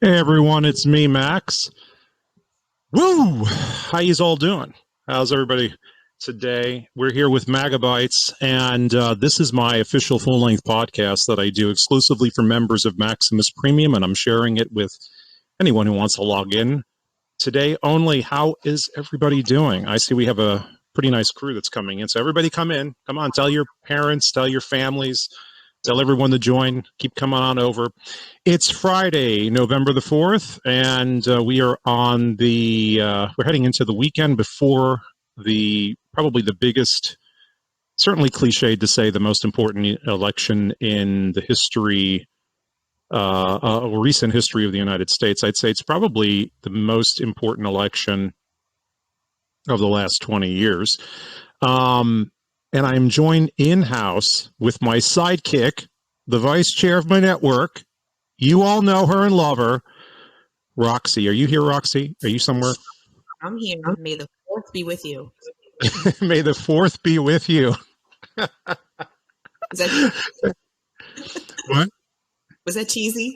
Hey everyone, it's me, Max. Woo! How yous all doing? How's everybody today? We're here with Megabytes, and this is my official full-length podcast that I do exclusively for members of Maximus Premium, and I'm sharing it with anyone who wants to log in. Today only, how is everybody doing? I see we have a pretty nice crew that's coming in, so everybody come in. Come on, tell your parents, tell your families, tell everyone to join. Keep coming on over. It's Friday, November the 4th, and we are on the, we're heading into the weekend before probably the biggest, certainly cliched to say the most important election in the history, recent history of the United States. I'd say it's probably the most important election of the last 20 years. And I'm joined in-house with my sidekick, the vice chair of my network. You all know her and love her, Roxie. Are you here, Roxie? Are you somewhere? I'm here. May the 4th be with you. May the 4th be with you. Is that what? Was that cheesy?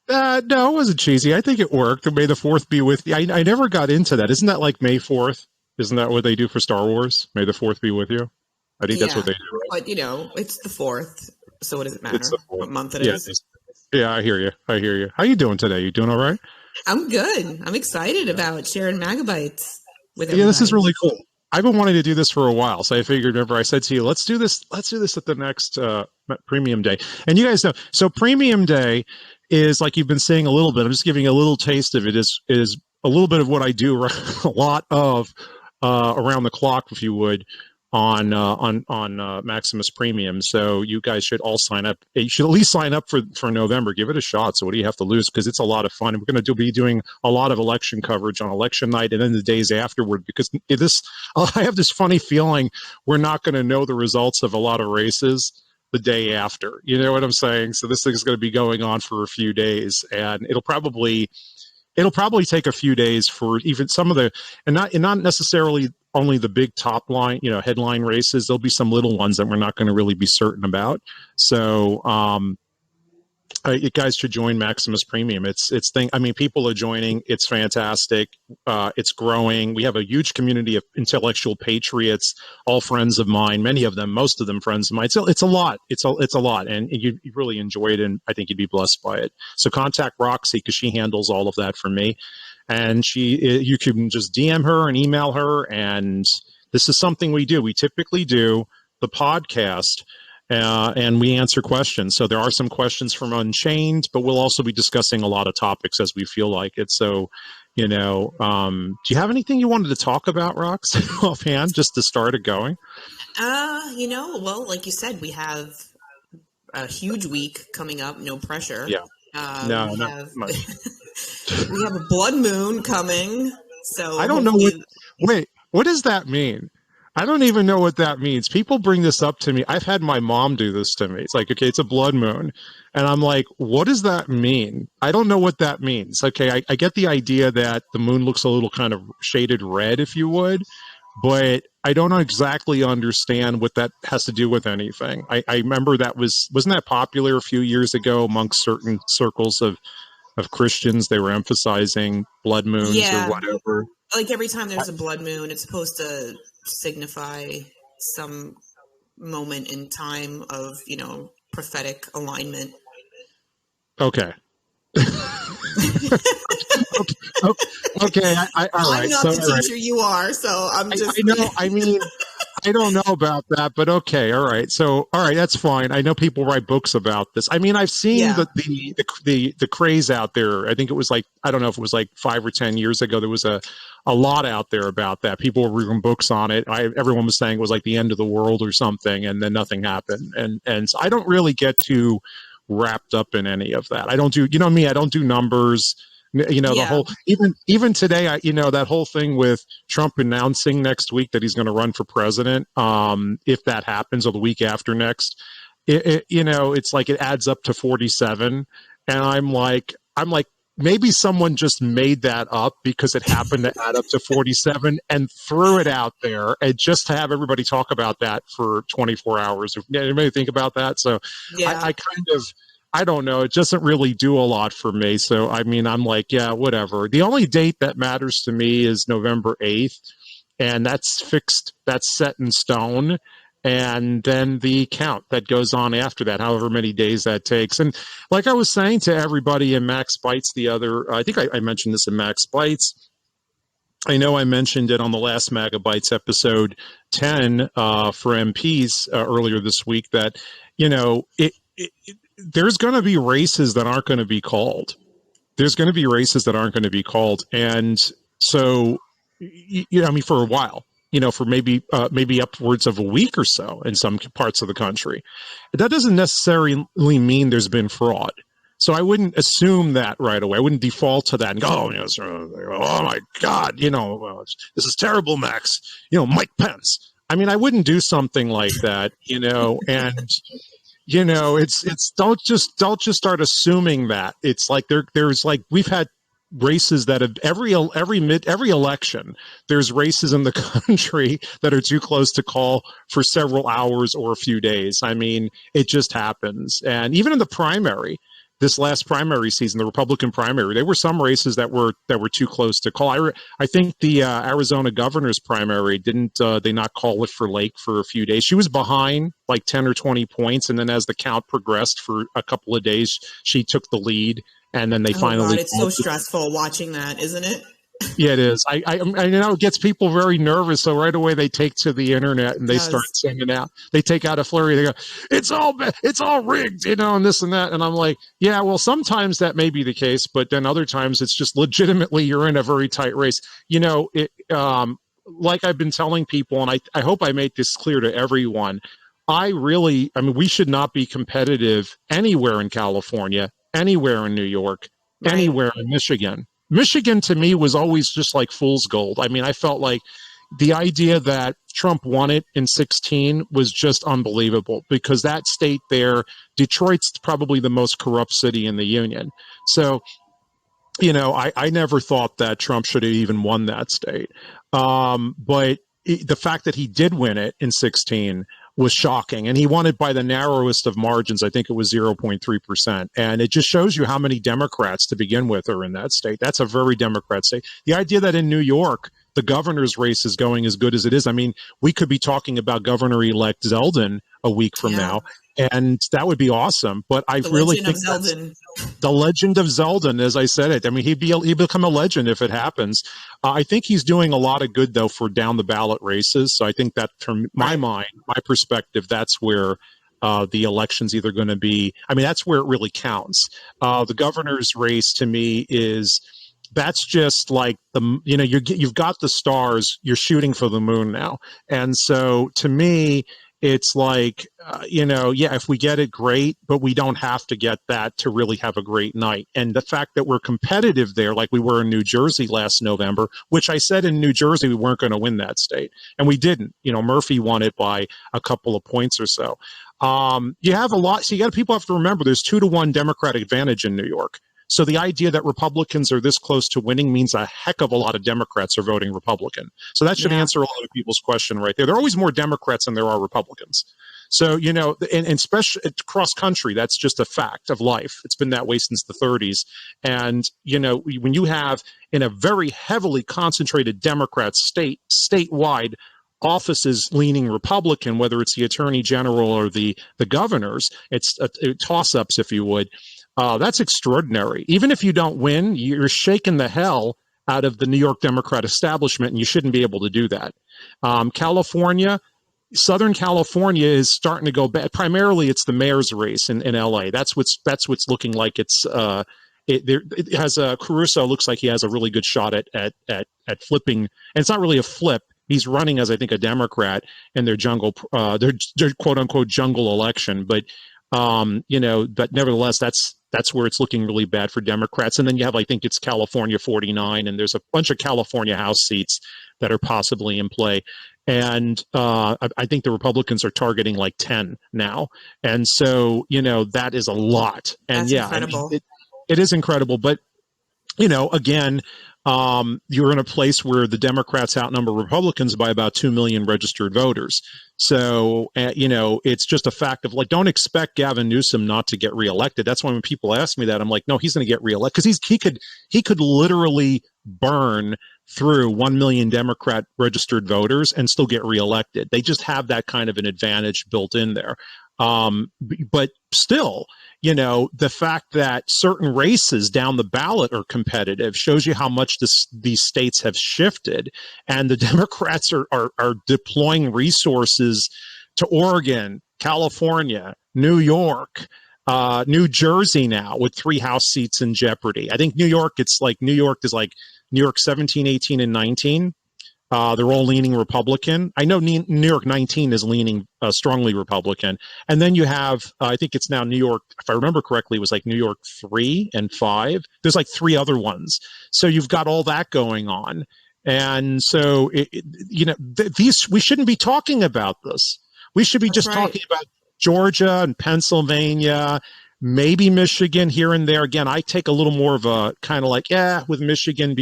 No, it wasn't cheesy. I think it worked. May the 4th be with you. I never got into that. Isn't that like May 4th? Isn't that what they do for Star Wars? May the 4th be with you? I think that's what they do, right? But, you know, it's the 4th, so what does it matter what month it is? Yeah, I hear you. How you doing today? You doing all right? I'm good. I'm excited about sharing megabytes with everybody. Yeah, this is really cool. I've been wanting to do this for a while, so I figured, remember I said to you, let's do this at the next Premium Day. And you guys know, so Premium Day is, like you've been saying a little bit, I'm just giving a little taste of it, is a little bit of what I do a lot of around the clock, if you would, on Maximus Premium. So you guys should all sign up. You should at least sign up for November. Give it a shot. So what do you have to lose? Because it's a lot of fun. We're going to be doing a lot of election coverage on election night and then the days afterward. Because I have this funny feeling we're not going to know the results of a lot of races the day after. You know what I'm saying? So this thing is going to be going on for a few days, and it'll probably take a few days for even some of the, and not necessarily only the big top line, headline races. There'll be some little ones that we're not going to really be certain about. So you guys should join Maximus Premium. People are joining. It's fantastic. It's growing. We have a huge community of intellectual patriots, all friends of mine, many of them, most of them friends of mine. So it's a lot. It's a lot. And you really enjoy it, and I think you'd be blessed by it. So contact Roxie, because she handles all of that for me. And you can just DM her and email her. And this is something we do. We typically do the podcast, and we answer questions. So there are some questions from Unchained, but we'll also be discussing a lot of topics as we feel like it. So, do you have anything you wanted to talk about, Rox, offhand, just to start it going? Well, like you said, we have a huge week coming up. No pressure. Yeah. Not much. We have a blood moon coming. So I don't know what does that mean? I don't even know what that means. People bring this up to me. I've had my mom do this to me. It's like, okay, it's a blood moon. And I'm like, what does that mean? I don't know what that means. Okay, I get the idea that the moon looks a little kind of shaded red, if you would, but I don't exactly understand what that has to do with anything. I remember wasn't that popular a few years ago amongst certain circles of Christians? They were emphasizing blood moons or whatever. Like every time there's a blood moon, it's supposed to signify some moment in time of, prophetic alignment. Okay. Okay. All right. I'm not the teacher you are, so I'm just. I know. I mean, I don't know about that, but okay. All right. So, all right. That's fine. I know people write books about this. I mean, I've seen the craze out there. I think it was like, I don't know if it was like 5 or 10 years ago. There was a lot out there about that. People were reading books on it. Everyone was saying it was like the end of the world or something, and then nothing happened. And so I don't really get too wrapped up in any of that. I don't do, me, I don't do numbers. The whole, even today, that whole thing with Trump announcing next week that he's going to run for president, if that happens, or the week after next, it's like it adds up to 47. And I'm like, maybe someone just made that up because it happened to add up to 47 and threw it out there and just to have everybody talk about that for 24 hours. Anybody think about that? So Yeah. I kind of, I don't know. It doesn't really do a lot for me. So, I mean, I'm like, yeah, whatever. The only date that matters to me is November 8th, and that's fixed, that's set in stone. And then the count that goes on after that, however many days that takes. And like I was saying to everybody in Max Bytes I think I mentioned this in Max Bytes. I know I mentioned it on the last Megabytes episode 10 for MPs earlier this week that, you know, there's going to be races that aren't going to be called. There's going to be races that aren't going to be called. And so, you know, I mean, for a while, you know, for maybe upwards of a week or so in some parts of the country. That doesn't necessarily mean there's been fraud. So I wouldn't assume that right away. I wouldn't default to that and go, oh, you know, oh my God, you know, this is terrible, Max. You know, Mike Pence. I mean, I wouldn't do something like that, you know, and you know, it's don't just start assuming that. It's like there's like we've had races that have every election there's races in the country that are too close to call for several hours or a few days. I mean, it just happens. And even in the primary, this last primary season, the Republican primary, there were some races that were too close to call. I think the Arizona governor's primary didn't they not call it for Lake for a few days. She was behind like 10 or 20 points, and then as the count progressed for a couple of days, she took the lead, and then they finally. God, it's so stressful watching that, isn't it? Yeah, it is. I know it gets people very nervous. So right away they take to the internet and they start sending out. They take out a flurry. They go, it's all rigged, you know, and this and that. And I'm like, yeah, well, sometimes that may be the case, but then other times it's just legitimately you're in a very tight race. You know, like I've been telling people, and I hope I make this clear to everyone. I mean, we should not be competitive anywhere in California, anywhere in New York, anywhere in Michigan. Michigan, to me, was always just like fool's gold. I mean, I felt like the idea that Trump won it in 2016 was just unbelievable because that state there, Detroit's probably the most corrupt city in the union. So, you know, I never thought that Trump should have even won that state. But the fact that he did win it in 2016 was shocking. And he won it by the narrowest of margins. I think it was 0.3%. And it just shows you how many Democrats to begin with are in that state. That's a very Democrat state. The idea that in New York, the governor's race is going as good as it is. I mean, we could be talking about Governor-elect Zeldin a week from now, and that would be awesome. But I really think the legend of Zeldin, as I said it. I mean, he'd become a legend if it happens. I think he's doing a lot of good, though, for down the ballot races. So I think that, from my mind, my perspective, that's where the election's either going to be. I mean, that's where it really counts. The governor's race, to me, that's just like you've got the stars, you're shooting for the moon now. And so to me, it's like, if we get it, great, but we don't have to get that to really have a great night. And the fact that we're competitive there, like we were in New Jersey last November, which I said in New Jersey, we weren't going to win that state. And we didn't. You know, Murphy won it by a couple of points or so. You have a lot. So people have to remember there's 2-1 Democratic advantage in New York. So the idea that Republicans are this close to winning means a heck of a lot of Democrats are voting Republican. So that should answer a lot of people's question right there. There are always more Democrats than there are Republicans. So, you know, and especially cross country, that's just a fact of life. It's been that way since the 30s. And, you know, when you have in a very heavily concentrated Democrat statewide offices leaning Republican, whether it's the attorney general or the governors, it's toss-ups, if you would. That's extraordinary. Even if you don't win, you're shaking the hell out of the New York Democrat establishment, and you shouldn't be able to do that. California, Southern California is starting to go bad. Primarily, it's the mayor's race in LA. That's what's looking like it's. It has Caruso looks like he has a really good shot at flipping, and it's not really a flip. He's running as, I think, a Democrat in their their quote unquote jungle election, but. But nevertheless, that's where it's looking really bad for Democrats. And then you have, I think it's California 49, and there's a bunch of California House seats that are possibly in play. And I think the Republicans are targeting like 10 now. And so, you know, that is a lot. And that's incredible. It is incredible. But again, you're in a place where the Democrats outnumber Republicans by about 2 million registered voters. So, it's just a fact of like, don't expect Gavin Newsom not to get reelected. That's why when people ask me that, I'm like, no, he's going to get reelected because he could literally burn through 1 million Democrat registered voters and still get reelected. They just have that kind of an advantage built in there. But still, the fact that certain races down the ballot are competitive shows you how much these states have shifted. And the Democrats are deploying resources to Oregon, California, New York, New Jersey now with 3 House seats in jeopardy. I think New York is like New York 17, 18, and 19. They're all leaning Republican. I know New York 19 is leaning strongly Republican. And then you have, I think it's now New York, if I remember correctly, it was like New York 3 and 5. There's like 3 other ones. So you've got all that going on. And so, we shouldn't be talking about this. We should be just talking about Georgia and Pennsylvania, maybe Michigan here and there. Again, I take a little more of a kind of like, with Michigan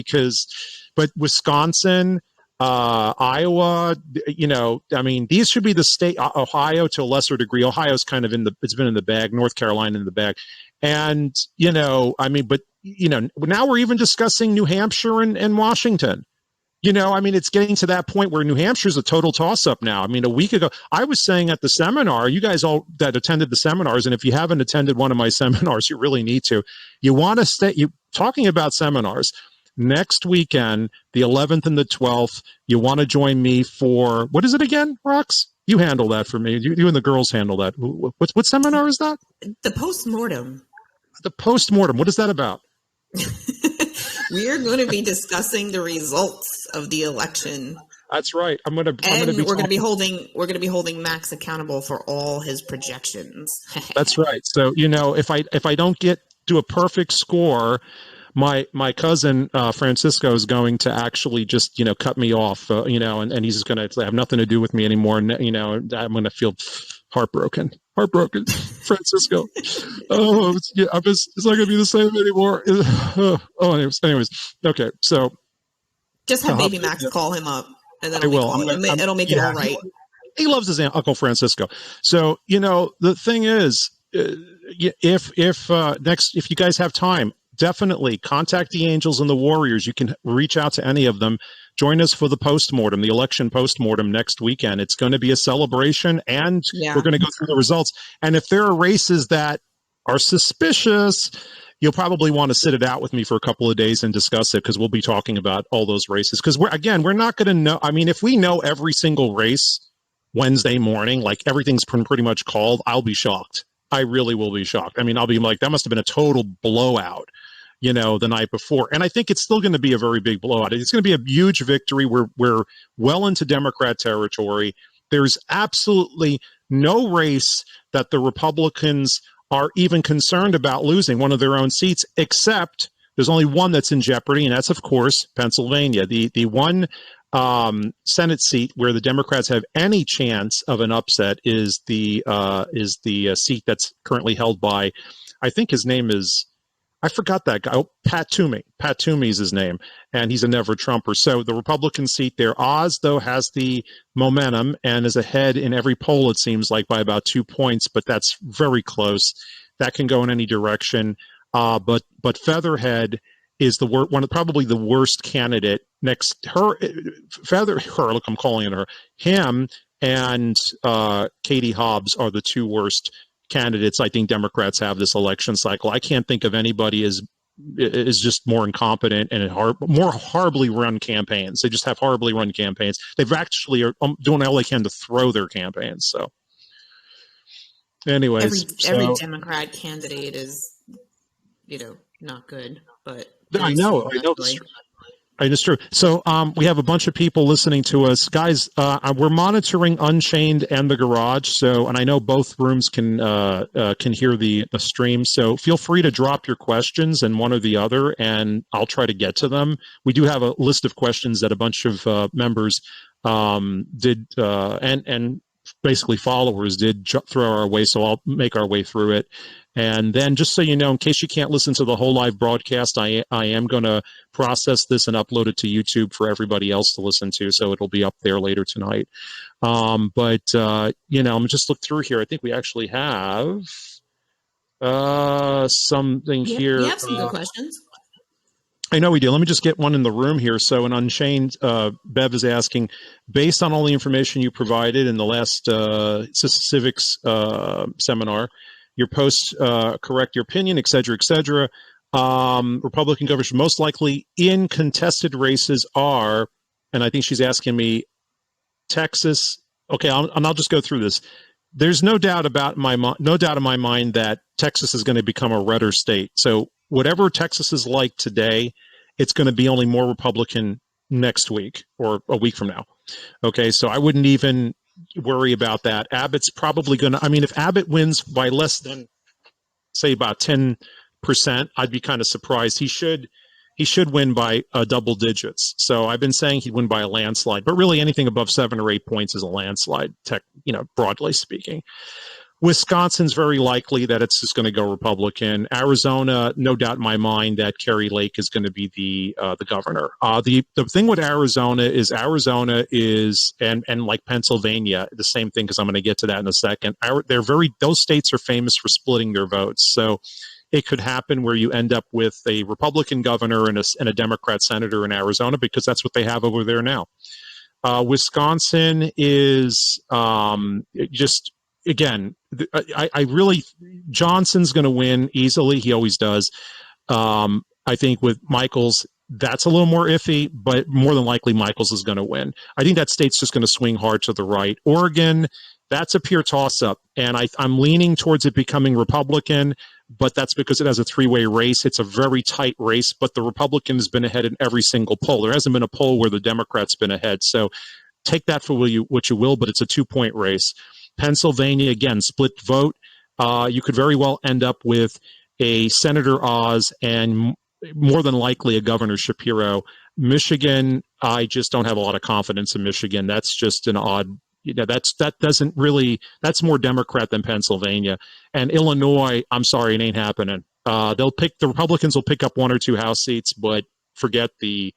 but Wisconsin, Iowa, these should be the state. Ohio to a lesser degree. Ohio's kind of it's been in the bag. North Carolina in the bag. And, but now we're even discussing New Hampshire and Washington. It's getting to that point where New Hampshire's a total toss-up now. A week ago, I was saying at the seminar, you guys all that attended the seminars, and if you haven't attended one of my seminars, you really need to. You want to talking about seminars. Next weekend, the 11th and the 12th, you want to join me for, what is it again, Rox? You handle that for me. You and the girls handle that. What seminar is that? The post-mortem. The post-mortem. What is that about? We are going to be discussing the results of the election. That's right. We're going to be holding Max accountable for all his projections. That's right. So, if I don't do a perfect score, my cousin Francisco is going to actually just cut me off, and he's going to have nothing to do with me anymore. And I'm going to feel heartbroken, Francisco. Oh, it's not going to be the same anymore. Anyways, okay. So just have Baby Max call him up, and then it'll make it all right. He loves his Uncle Francisco. So the thing is, if you guys have time, definitely contact the Angels and the Warriors. You can reach out to any of them. Join us for the postmortem, the election postmortem next weekend. It's going to be a celebration, and we're going to go through the results. And if there are races that are suspicious, you'll probably want to sit it out with me for a couple of days and discuss it, because we'll be talking about all those races. Because we're not going to know. If we know every single race Wednesday morning, like everything's pretty much called, I'll be shocked. I really will be shocked. I'll be like, that must have been a total blowout, the night before. And I think it's still going to be a very big blowout. It's going to be a huge victory. We're well into Democrat territory. There's absolutely no race that the Republicans are even concerned about losing one of their own seats, except there's only one that's in jeopardy, and that's, of course, Pennsylvania. The one Senate seat where the Democrats have any chance of an upset is the seat that's currently held by, I think his name is, I forgot that guy. Oh, Pat Toomey. Pat Toomey is his name, and he's a never Trumper. So the Republican seat there, Oz, though, has the momentum and is ahead in every poll, it seems like, by about 2 points, but that's very close. That can go in any direction. But Featherhead is probably the worst candidate next her. Look, I'm calling her. Him and Katie Hobbs are the 2 worst candidates I think Democrats have this election cycle. I can't think of anybody is just more incompetent and more horribly run campaigns. They just have horribly run campaigns. They've actually are doing all they can to throw their campaigns. So, anyways, every Democrat candidate is, not good. But I know. It's true. So we have a bunch of people listening to us. Guys, we're monitoring Unchained and The Garage. And I know both rooms can hear the stream. So feel free to drop your questions in one or the other, and I'll try to get to them. We do have a list of questions that a bunch of members did, and basically followers did throw our way, so I'll make our way through it. And then just so you know, in case you can't listen to the whole live broadcast, I am going to process this and upload it to YouTube for everybody else to listen to, so it'll be up there later tonight. But you know, I'm just look through here. I think we actually have something here. We have some good questions. I know we do. Let me just get one in the room here. So an Unchained, Bev is asking, based on all the information you provided in the last civics seminar, your posts correct your opinion, et cetera, et cetera. Republican governors most likely in contested races are, and I think she's asking me, Texas. Okay, I'll just go through this. There's no doubt in my mind that Texas is going to become a redder state. So whatever Texas is like today, it's going to be only more Republican next week or a week from now. Okay, so I wouldn't even worry about that. Abbott's probably going to, I mean, if Abbott wins by less than, say, about 10%, I'd be kind of surprised. He should win by double digits. So I've been saying he'd win by a landslide, but really anything above 7 or 8 points is a landslide, broadly speaking. Wisconsin's very likely that it's just going to go Republican. Arizona, no doubt in my mind that Kerry Lake is going to be the governor. The thing with Arizona is and like Pennsylvania, the same thing, because I'm going to get to that in a second. Those states are famous for splitting their votes. So it could happen where you end up with a Republican governor and a Democrat senator in Arizona, because that's what they have over there now. Wisconsin is just, again, I really, Johnson's going to win easily. He always does. I think with Michaels, that's a little more iffy, but more than likely Michaels is going to win. I think that state's just going to swing hard to the right. Oregon, that's a pure toss-up, and I'm leaning towards it becoming Republican, but that's because it has a three-way race. It's a very tight race, but the Republican has been ahead in every single poll. There hasn't been a poll where the Democrat's been ahead. So take that for what you will, but it's a 2-point race. Pennsylvania, again, split vote. You could very well end up with a Senator Oz and more than likely a Governor Shapiro. Michigan, I just don't have a lot of confidence in Michigan. That's just an odd, that's more Democrat than Pennsylvania. And Illinois, I'm sorry, it ain't happening. The Republicans will pick up 1 or 2 House seats, but forget the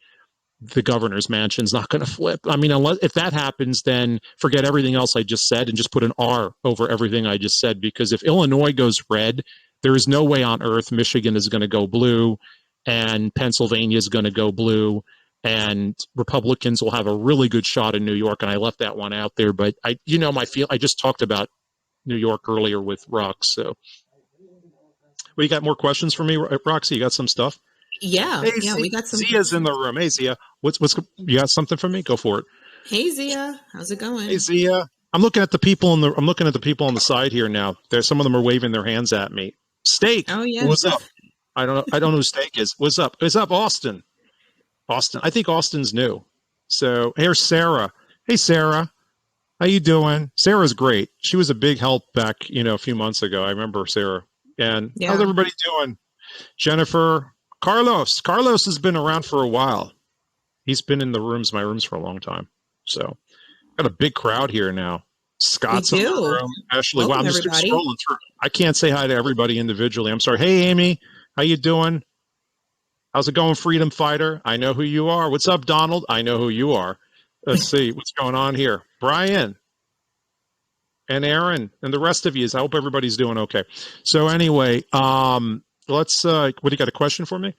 governor's mansion's not going to flip. I mean, if that happens, then forget everything else I just said and just put an R over everything I just said, because if Illinois goes red, there is no way on earth Michigan is going to go blue and Pennsylvania is going to go blue, and Republicans will have a really good shot in New York. And I left that one out there, but I just talked about New York earlier with Rox. So, well, you got more questions for me, Roxy? You got some stuff? Yeah, we got some. Zia's in the room. Hey, Zia, what's you got something for me? Go for it. Hey, Zia, how's it going? Hey, Zia, I'm looking at the people on the side here now. There's some of them are waving their hands at me. Steak. Oh yeah. What's up? I don't know who Steak is. What's up? What's up, Austin? Austin. I think Austin's new. So here's Sarah. Hey, Sarah, how you doing? Sarah's great. She was a big help back, a few months ago. I remember Sarah. And how's everybody doing? Jennifer. Carlos has been around for a while. He's been in my rooms for a long time. So got a big crowd here now. Scott's in the room. Ashley, wow, I'm just scrolling through. I can't say hi to everybody individually. I'm sorry. Hey, Amy, how you doing? How's it going, Freedom Fighter? I know who you are. What's up, Donald? I know who you are. Let's see what's going on here. Brian and Aaron and the rest of you. I hope everybody's doing okay. So anyway, let's what do you got, a question for me?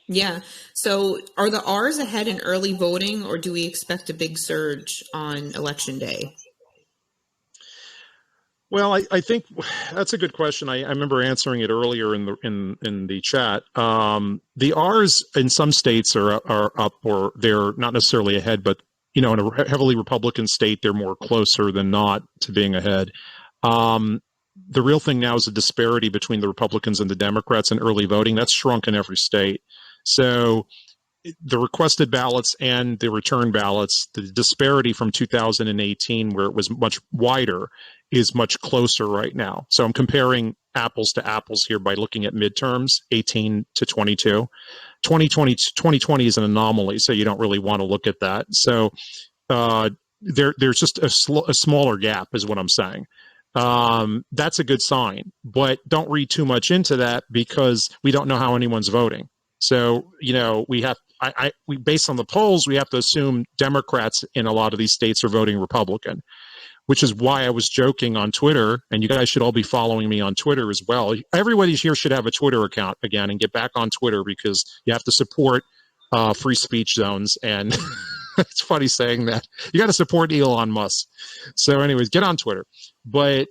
Yeah. So are the R's ahead in early voting, or do we expect a big surge on election day? Well, I think that's a good question. I remember answering it earlier in the chat. The R's in some states are up, or they're not necessarily ahead, but in a heavily Republican state, they're more closer than not to being ahead. The real thing now is the disparity between the Republicans and the Democrats in early voting. That's shrunk in every state. So the requested ballots and the return ballots, the disparity from 2018, where it was much wider, is much closer right now. So I'm comparing apples to apples here by looking at midterms, 18 to 22. 2020 is an anomaly, so you don't really want to look at that. So there's just a smaller gap, is what I'm saying. That's a good sign, but don't read too much into that because we don't know how anyone's voting. So, we have, we based on the polls, we have to assume Democrats in a lot of these states are voting Republican, which is why I was joking on Twitter, and you guys should all be following me on Twitter as well. Everybody here should have a Twitter account again and get back on Twitter because you have to support free speech zones. And it's funny saying that. You got to support Elon Musk. So anyways, get on Twitter. But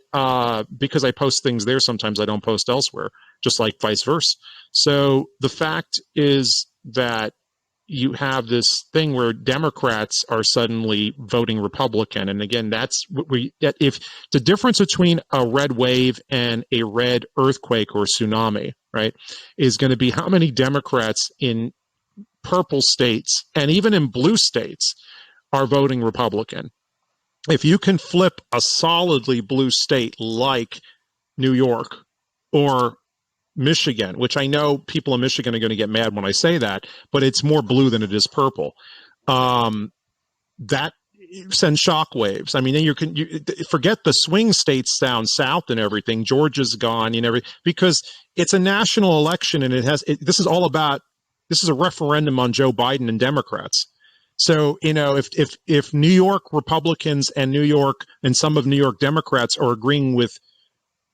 because I post things there, sometimes I don't post elsewhere, just like vice versa. So the fact is that you have this thing where Democrats are suddenly voting Republican. And again, that's what if the difference between a red wave and a red earthquake or tsunami, right, is going to be how many Democrats in purple states and even in blue states are voting Republican. If you can flip a solidly blue state like New York or Michigan, which I know people in Michigan are going to get mad when I say that, but it's more blue than it is purple. That sends shockwaves. I mean, then you forget the swing states down south and everything. Georgia's gone, because it's a national election and this is a referendum on Joe Biden and Democrats. So, if New York Republicans and some of New York Democrats are agreeing with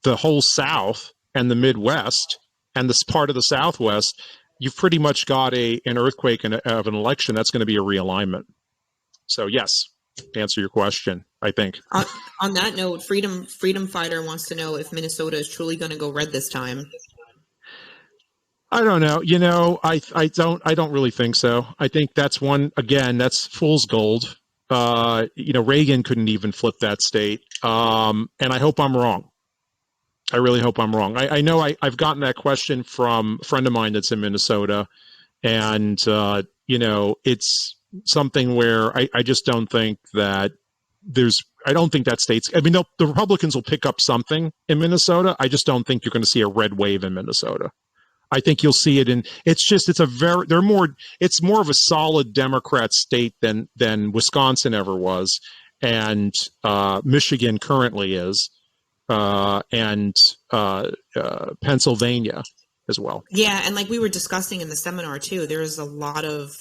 the whole South and the Midwest and this part of the Southwest, you've pretty much got an earthquake of an election. That's going to be a realignment. So yes, to answer your question, I think. On that note, Freedom Fighter wants to know if Minnesota is truly going to go red this time. I don't know. I don't really think so. I think that's fool's gold. Reagan couldn't even flip that state. And I hope I'm wrong. I really hope I'm wrong. I know I've gotten that question from a friend of mine that's in Minnesota, and it's something where I just don't think that I don't think that state's. I mean, the Republicans will pick up something in Minnesota. I just don't think you're going to see a red wave in Minnesota. I think you'll see it it's more of a solid Democrat state than Wisconsin ever was, and Michigan currently is. And Pennsylvania as well. Yeah, and like we were discussing in the seminar too, there's a lot of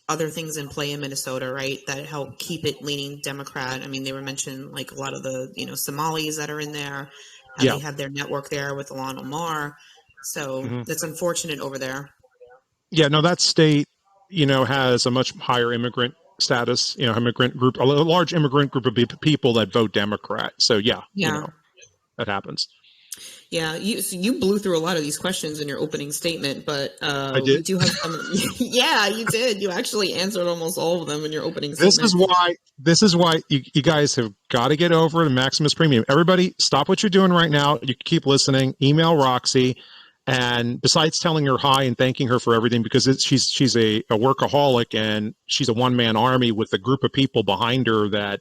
other things in play in Minnesota, right, that help keep it leaning Democrat. I mean, they were mentioned like a lot of the Somalis that are in there. They have their network there with Ilhan Omar. So that's unfortunate over there. Yeah, no, that state, has a much higher immigrant status, immigrant group, a large immigrant group of people that vote Democrat. So yeah. That happens. Yeah, you blew through a lot of these questions in your opening statement, but I did. We do have some. Yeah, you did. You actually answered almost all of them in your opening statement. This is why you guys have got to get over to Maximus Premium. Everybody, stop what you're doing right now. You can keep listening. Email Roxie, and besides telling her hi and thanking her for everything, because she's a workaholic and she's a one-man army with a group of people behind her that.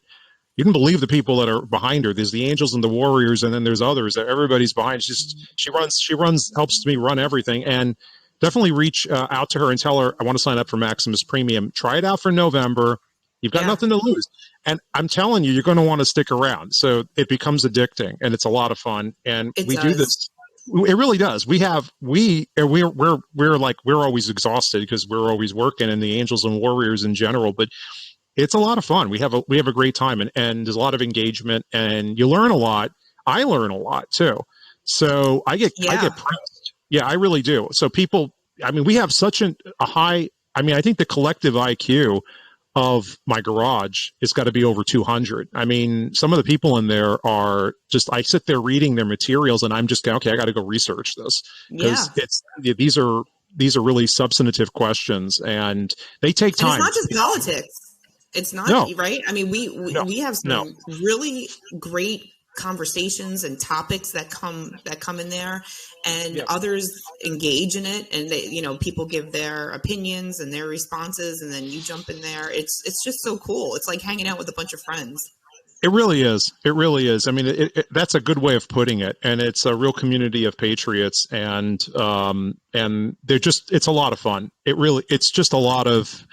You can believe the people that are behind her. There's the angels and the warriors, and then there's others. Everybody's behind. She runs, helps me run everything. And definitely reach out to her and tell her, I want to sign up for Maximus Premium. Try it out for November. You've got nothing to lose. And I'm telling you, you're going to want to stick around. So it becomes addicting, and it's a lot of fun. And we do this. It really does. We're always exhausted because we're always working, and the angels and warriors in general. But it's a lot of fun. We have a great time, and there's a lot of engagement, and you learn a lot. I learn a lot too. So I get pressed. Yeah, I really do. So people, I mean, we have such a high, I mean, I think the collective IQ of my garage has got to be over 200. I mean, some of the people in there are just, I sit there reading their materials and I'm just going, okay, I got to go research this. Because these are really substantive questions and they take time. And it's not just politics. It's not right. I mean, we have some really great conversations and topics that come in there, and others engage in it, and they, people give their opinions and their responses, and then you jump in there. It's just so cool. It's like hanging out with a bunch of friends. It really is. It really is. I mean, that's a good way of putting it, and it's a real community of patriots, and they're just, it's a lot of fun. It's just a lot of.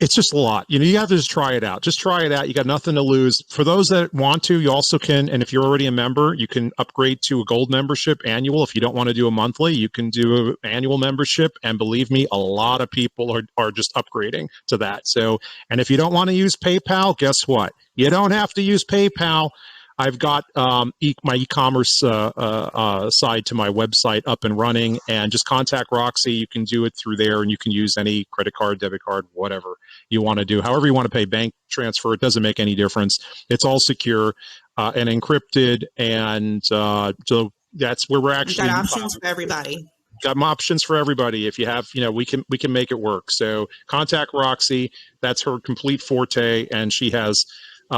it's just a lot. You have to just try it out. Just try it out. You got nothing to lose. For those that want to, you also can, and if you're already a member, you can upgrade to a gold membership annual. If you don't want to do a monthly, you can do an annual membership. And believe me, a lot of people are just upgrading to that. So, and if you don't want to use PayPal, guess what? You don't have to use PayPal. I've got my e-commerce side to my website up and running, and just contact Roxie. You can do it through there, and you can use any credit card, debit card, whatever you want to do. However you want to pay, bank transfer, it doesn't make any difference. It's all secure and encrypted, and so that's where we're actually got options for everybody. Got options for everybody. If you have, we can make it work. So contact Roxie. That's her complete forte, and she has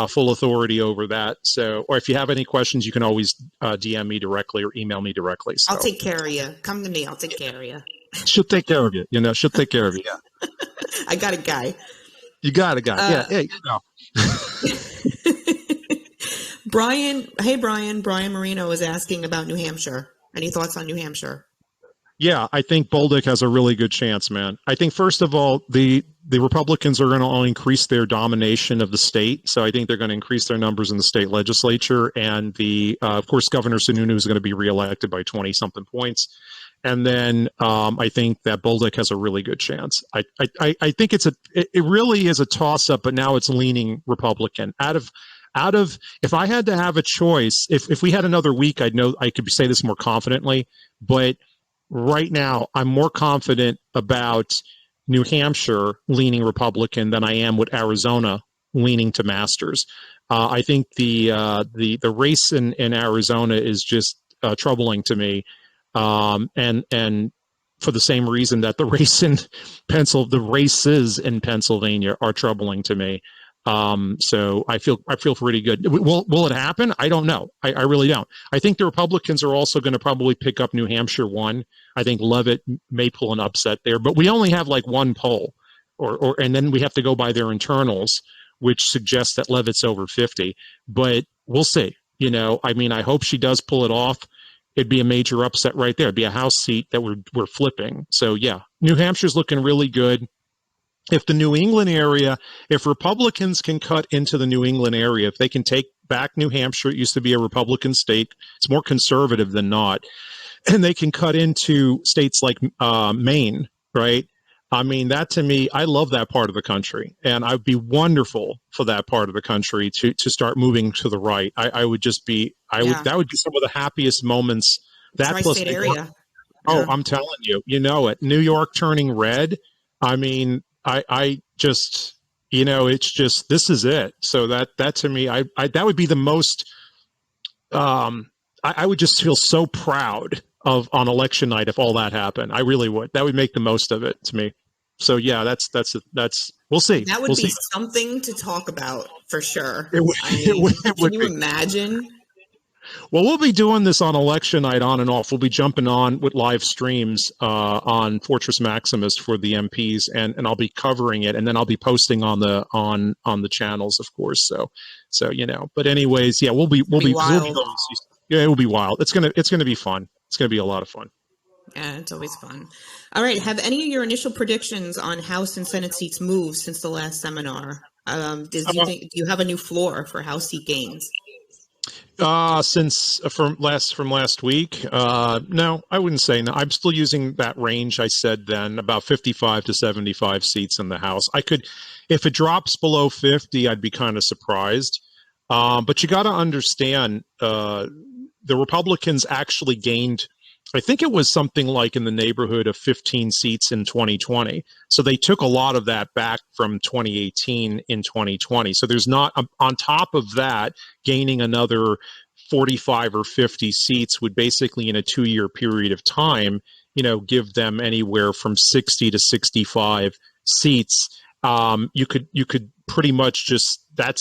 full authority over that. So, or if you have any questions, you can always DM me directly or email me directly. So. I'll take care of you. Come to me. I'll take care of you. She'll take care of you. She'll take care of you. Yeah. I got a guy. You got a guy. Yeah. Hey, Brian. Hey, Brian. Brian Marino is asking about New Hampshire. Any thoughts on New Hampshire? Yeah, I think Bolduc has a really good chance, man. I think, first of all, the Republicans are going to increase their domination of the state. So I think they're going to increase their numbers in the state legislature. And of course, Governor Sununu is going to be reelected by 20-something points. And then I think that Bolduc has a really good chance. I think it really is a toss-up, but now it's leaning Republican. Out of if I had to have a choice, if we had another week, I'd know I could say this more confidently, but right now, I'm more confident about New Hampshire leaning Republican than I am with Arizona leaning to Masters. I think the race in Arizona is just troubling to me, and for the same reason that the races in Pennsylvania are troubling to me. So I feel pretty good. Will it happen? I don't know. I really don't. I think the Republicans are also going to probably pick up New Hampshire 1. I think Leavitt may pull an upset there, but we only have like one poll, and then we have to go by their internals, which suggests that Leavitt's over 50. But we'll see. I hope she does pull it off. It'd be a major upset right there. It'd be a House seat that we're flipping. So yeah, New Hampshire's looking really good. If the New England area, if Republicans can cut into the New England area, if they can take back New Hampshire, it used to be a Republican state. It's more conservative than not. And they can cut into states like Maine, right? I mean, that to me, I love that part of the country. And I'd be wonderful for that part of the country to start moving to the right. I would just be, that would be some of the happiest moments. That plus area. Oh, yeah. I'm telling you, New York turning red. I mean, I just, it's just, this is it. So that to me, that would be the most, I would just feel so proud on election night if all that happened. I really would. That would make the most of it to me. So yeah, that's we'll see. That would we'll be see. Something to talk about for sure. Can you imagine? Well, we'll be doing this on election night on and off. We'll be jumping on with live streams on Fortress Maximus for the MPs, and I'll be covering it, and then I'll be posting on the channels, of course. So But anyways, yeah, we'll be wild. It will be wild. It's gonna be fun. It's gonna be a lot of fun. Yeah, it's always fun. All right, have any of your initial predictions on House and Senate seats moved since the last seminar? Do you have a new floor for House seat gains? Since from last week, no, I wouldn't say no. I'm still using that range I said then, about 55 to 75 seats in the House. I could, if it drops below 50, I'd be kind of surprised. But you got to understand, the Republicans actually gained, I think it was something like in the neighborhood of 15 seats in 2020. So they took a lot of that back from 2018 in 2020. So there's not, on top of that, gaining another 45 or 50 seats would basically in a 2-year period of time, give them anywhere from 60 to 65 seats. You could pretty much just, that'd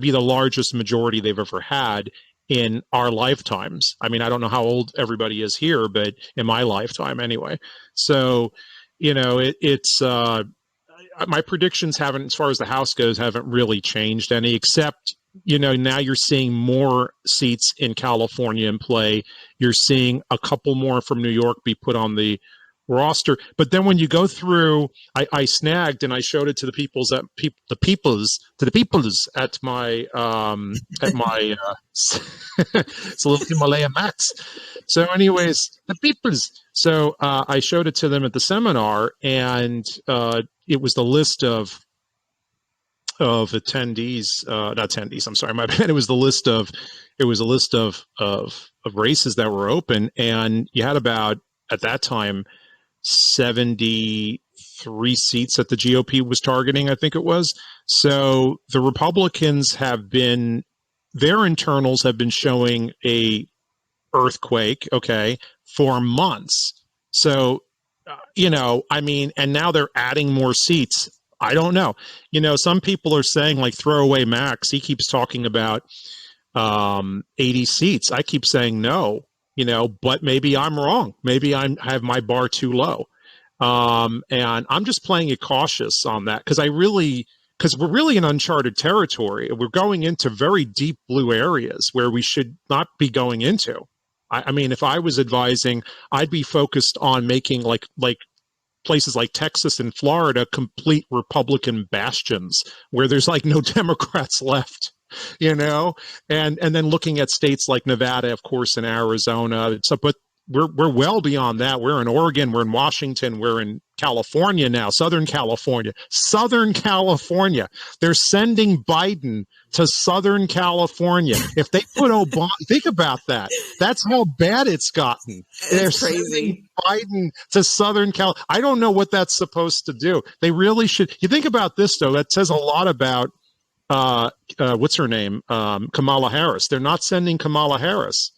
be the largest majority they've ever had in our lifetimes. I mean, I don't know how old everybody is here, but in my lifetime anyway. So, it's my predictions haven't, as far as the House goes, haven't really changed any, except, now you're seeing more seats in California in play. You're seeing a couple more from New York be put on the roster. But then when you go through, I snagged and I showed it to the peoples at the peoples at my it's a little Himalaya Max. So anyways, the peoples. So I showed it to them at the seminar, and it was the list of attendees, not attendees, I'm sorry, my bad. It was a list of races that were open, and you had about, at that time, 73 seats that the GOP was targeting, I think it was. So the Republicans their internals have been showing a earthquake, okay, for months. So, and now they're adding more seats. I don't know. Some people are saying, like, throw away Max. He keeps talking about 80 seats. I keep saying no, but maybe I'm wrong. Maybe I have my bar too low. And I'm just playing it cautious on that because we're really in uncharted territory. We're going into very deep blue areas where we should not be going into. I mean, if I was advising, I'd be focused on making like places like Texas and Florida complete Republican bastions where there's like no Democrats left, and then looking at states like Nevada, of course, and Arizona. But we're well beyond that. We're in Oregon, we're in Washington, we're in California now, Southern California. They're sending Biden to Southern California. If they put Obama, think about that. That's how bad it's gotten. They're crazy. Biden to Southern Cal. I don't know what that's supposed to do. They really should. You think about this, though. That says a lot about what's her name, Kamala Harris. They're not sending Kamala Harris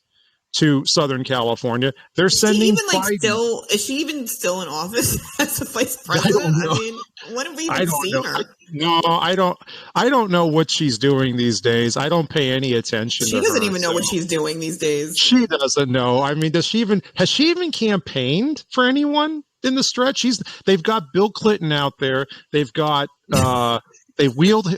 to Southern California. They're sending Biden. Is she even still in office as a vice president? I mean, when have we even seen her? I don't know what she's doing these days. I don't pay any attention to her. She doesn't even know what she's doing these days. She doesn't know. I mean, has she even campaigned for anyone in the stretch? They've got Bill Clinton out there. They've got They've wheeled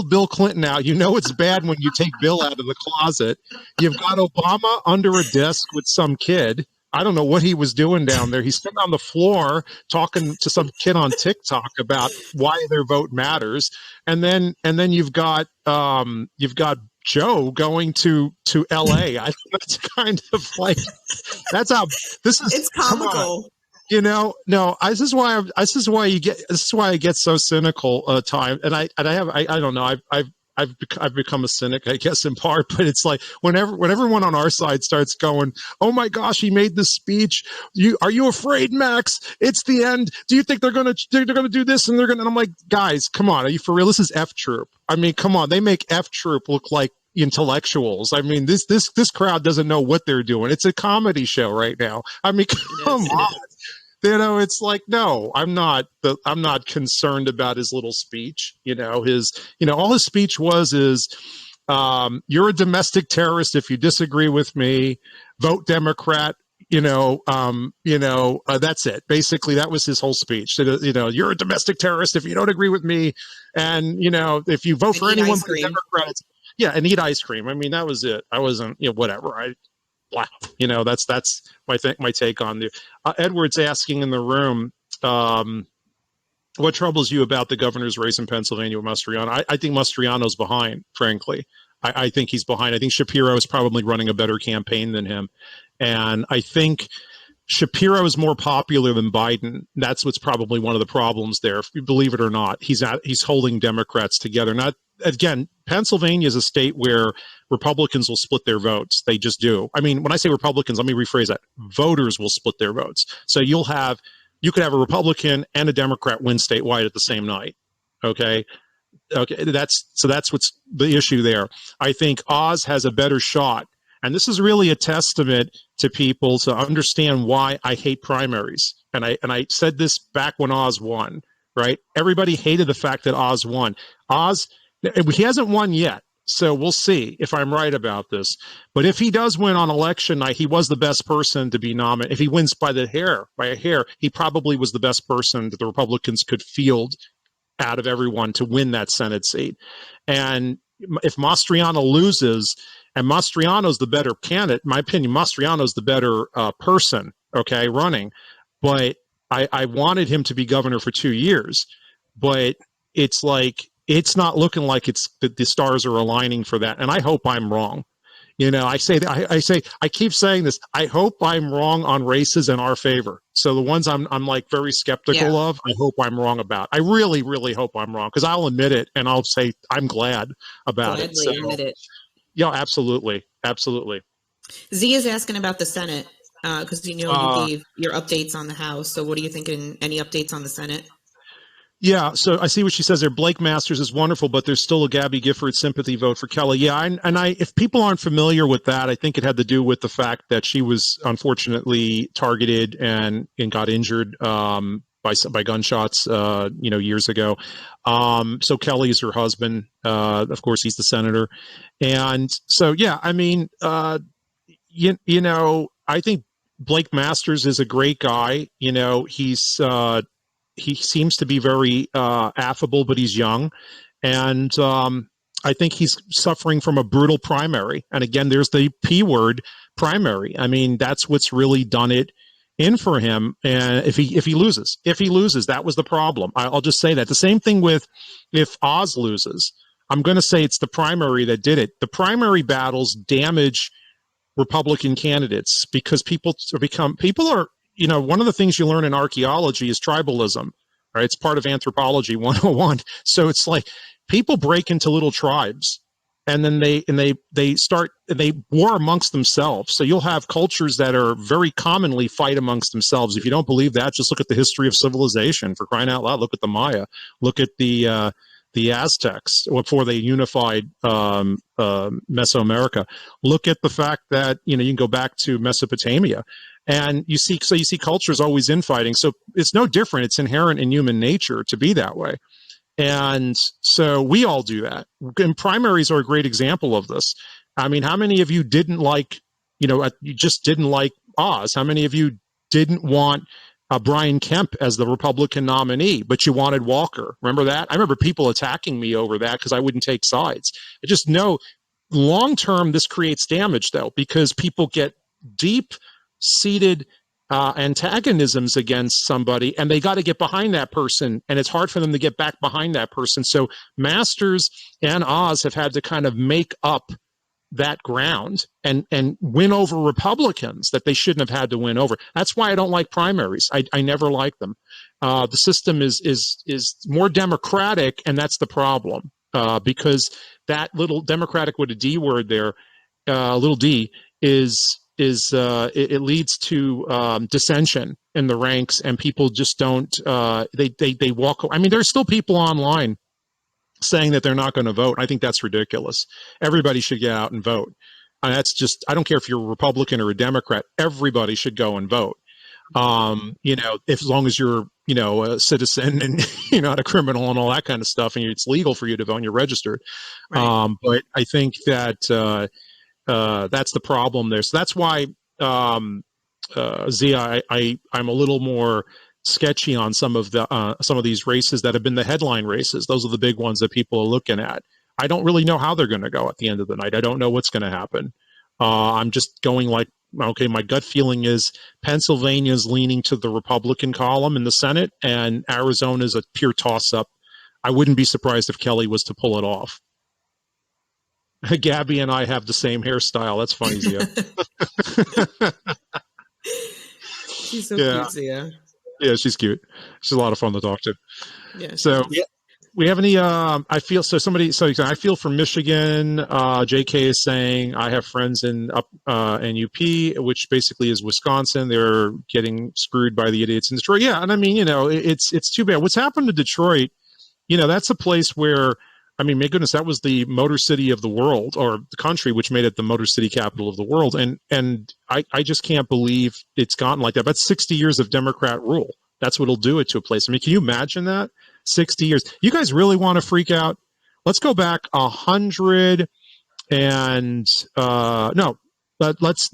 Bill Clinton out. It's bad when you take Bill out of the closet. You've got Obama under a desk with some kid. I don't know what he was doing down there. He's sitting on the floor talking to some kid on TikTok about why their vote matters. And then you've got Joe going to LA. I think that's kind of like, that's how this is. It's comical. No, this is why I get so cynical time. And I don't know. I've become a cynic, I guess, in part, but it's like when everyone on our side starts going, "Oh my gosh, he made this speech. Are you afraid, Max? It's the end. Do you think they're gonna do this?" And I'm like, guys, come on, are you for real? This is F Troop. I mean, come on, they make F Troop look like intellectuals. I mean, this crowd doesn't know what they're doing. It's a comedy show right now. I mean, come on. It's like, no, I'm not concerned about his little speech. All his speech is, you're a domestic terrorist if you disagree with me, vote Democrat. That's it. Basically, that was his whole speech. You're a domestic terrorist if you don't agree with me, and if you vote for anyone but Democrats, and eat ice cream. I mean, that was it. I wasn't, whatever. Wow. That's my take on the Edward's asking in the room, what troubles you about the governor's race in Pennsylvania with Mastriano? I think Mastriano's behind, frankly. I think he's behind. I think Shapiro is probably running a better campaign than him. And I think Shapiro is more popular than Biden. That's what's probably one of the problems there. If you believe it or not, he's holding Democrats together. Again, Pennsylvania is a state where Republicans will split their votes. They just do. I mean, when I say Republicans, let me rephrase that. Voters will split their votes. So you could have a Republican and a Democrat win statewide at the same night. Okay. That's what's the issue there. I think Oz has a better shot. And this is really a testament to people to understand why I hate primaries. And I said this back when Oz won, right? Everybody hated the fact that Oz won. He hasn't won yet, so we'll see if I'm right about this. But if he does win on election night, he was the best person to be nominated. If he wins by a hair, he probably was the best person that the Republicans could field out of everyone to win that Senate seat. And if Mastriano loses, and Mastriano's the better candidate, in my opinion, Mastriano's the better person, running. But I wanted him to be governor for 2 years, but it's like, it's not looking like the stars are aligning for that. And I hope I'm wrong. You know, I keep saying this. I hope I'm wrong on races in our favor. So the ones I'm like very skeptical of, I hope I'm wrong about. I really, really hope I'm wrong, because I'll admit it and I'll say I'm glad about it. So, admit it. Yeah, absolutely, absolutely. Z is asking about the Senate, because you gave your updates on the House. So what are you thinking? Any updates on the Senate? Yeah, so I see what she says there. Blake Masters is wonderful, but there's still a Gabby Gifford sympathy vote for Kelly. Yeah, if people aren't familiar with that, I think it had to do with the fact that she was unfortunately targeted and got injured by gunshots, years ago. So Kelly is her husband. Of course, he's the senator, and so yeah, I mean, I think Blake Masters is a great guy. You know, he seems to be very affable, but he's young. And I think he's suffering from a brutal primary. And again, there's the P word, primary. I mean, that's what's really done it in for him. And if he loses, that was the problem. I'll just say that. The same thing with if Oz loses. I'm going to say it's the primary that did it. The primary battles damage Republican candidates because people are, one of the things you learn in archaeology is tribalism, right? It's part of anthropology 101. So it's like people break into little tribes and then they war amongst themselves. So you'll have cultures that are very commonly fight amongst themselves. If you don't believe that, just look at the history of civilization, for crying out loud. Look at the Maya, look at the Aztecs before they unified Mesoamerica. Look at the fact that, you can go back to Mesopotamia. And you see cultures always infighting. So it's no different. It's inherent in human nature to be that way. And so we all do that. And primaries are a great example of this. I mean, how many of you didn't like, you just didn't like Oz? How many of you didn't want Brian Kemp as the Republican nominee, but you wanted Walker? Remember that? I remember people attacking me over that because I wouldn't take sides. I just know long-term this creates damage, though, because people get deep-seated antagonisms against somebody, and they got to get behind that person, and it's hard for them to get back behind that person. So Masters and Oz have had to kind of make up that ground and win over Republicans that they shouldn't have had to win over. That's why I don't like primaries. I never like them. The system is more democratic, and that's the problem, because that little Democratic with a D word there, little d, it leads to dissension in the ranks, and people just don't they walk. I mean, there's still people online saying that they're not going to vote. I think that's ridiculous. Everybody should get out and vote. That's just, I don't care if you're a Republican or a Democrat, everybody should go and vote. If as long as you're, a citizen and you're not a criminal and all that kind of stuff, and it's legal for you to vote and you're registered. Right. But I think that that's the problem there. So that's why, Zia, I'm a little more sketchy on some of these races that have been the headline races. Those are the big ones that people are looking at. I don't really know how they're going to go at the end of the night. I don't know what's going to happen. I'm just going like, okay, my gut feeling is Pennsylvania's leaning to the Republican column in the Senate, and Arizona is a pure toss-up. I wouldn't be surprised if Kelly was to pull it off. Gabby and I have the same hairstyle. That's funny, Zia. She's so cute, Zia. Yeah, she's cute. She's a lot of fun to talk to. Yeah. So we have any, I feel from Michigan, JK is saying, I have friends in UP, which basically is Wisconsin. They're getting screwed by the idiots in Detroit. Yeah. And I mean, it's too bad. What's happened to Detroit, that's a place where, I mean, my goodness, that was the motor city of the world, or the country, which made it the motor city capital of the world. And I just can't believe it's gotten like that. That's 60 years of Democrat rule. That's what'll do it to a place. I mean, can you imagine that? 60 years. You guys really want to freak out? Let's go back 100 and let's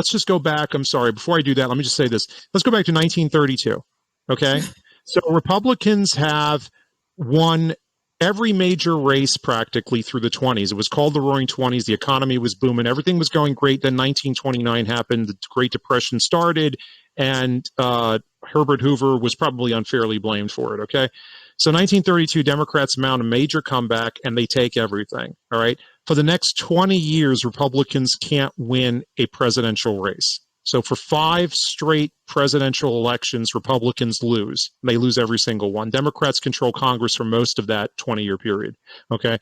just go back. I'm sorry. Before I do that, let me just say this. Let's go back to 1932. Okay. So Republicans have won every major race practically through the 20s. It was called the Roaring 20s. The economy was booming. Everything was going great. Then 1929 happened. The Great Depression started, and Herbert Hoover was probably unfairly blamed for it, okay? So 1932, Democrats mount a major comeback, and they take everything, all right? For the next 20 years, Republicans can't win a presidential race. So for 5 straight presidential elections, Republicans lose. They lose every single one. Democrats control Congress for most of that 20-year period. Okay.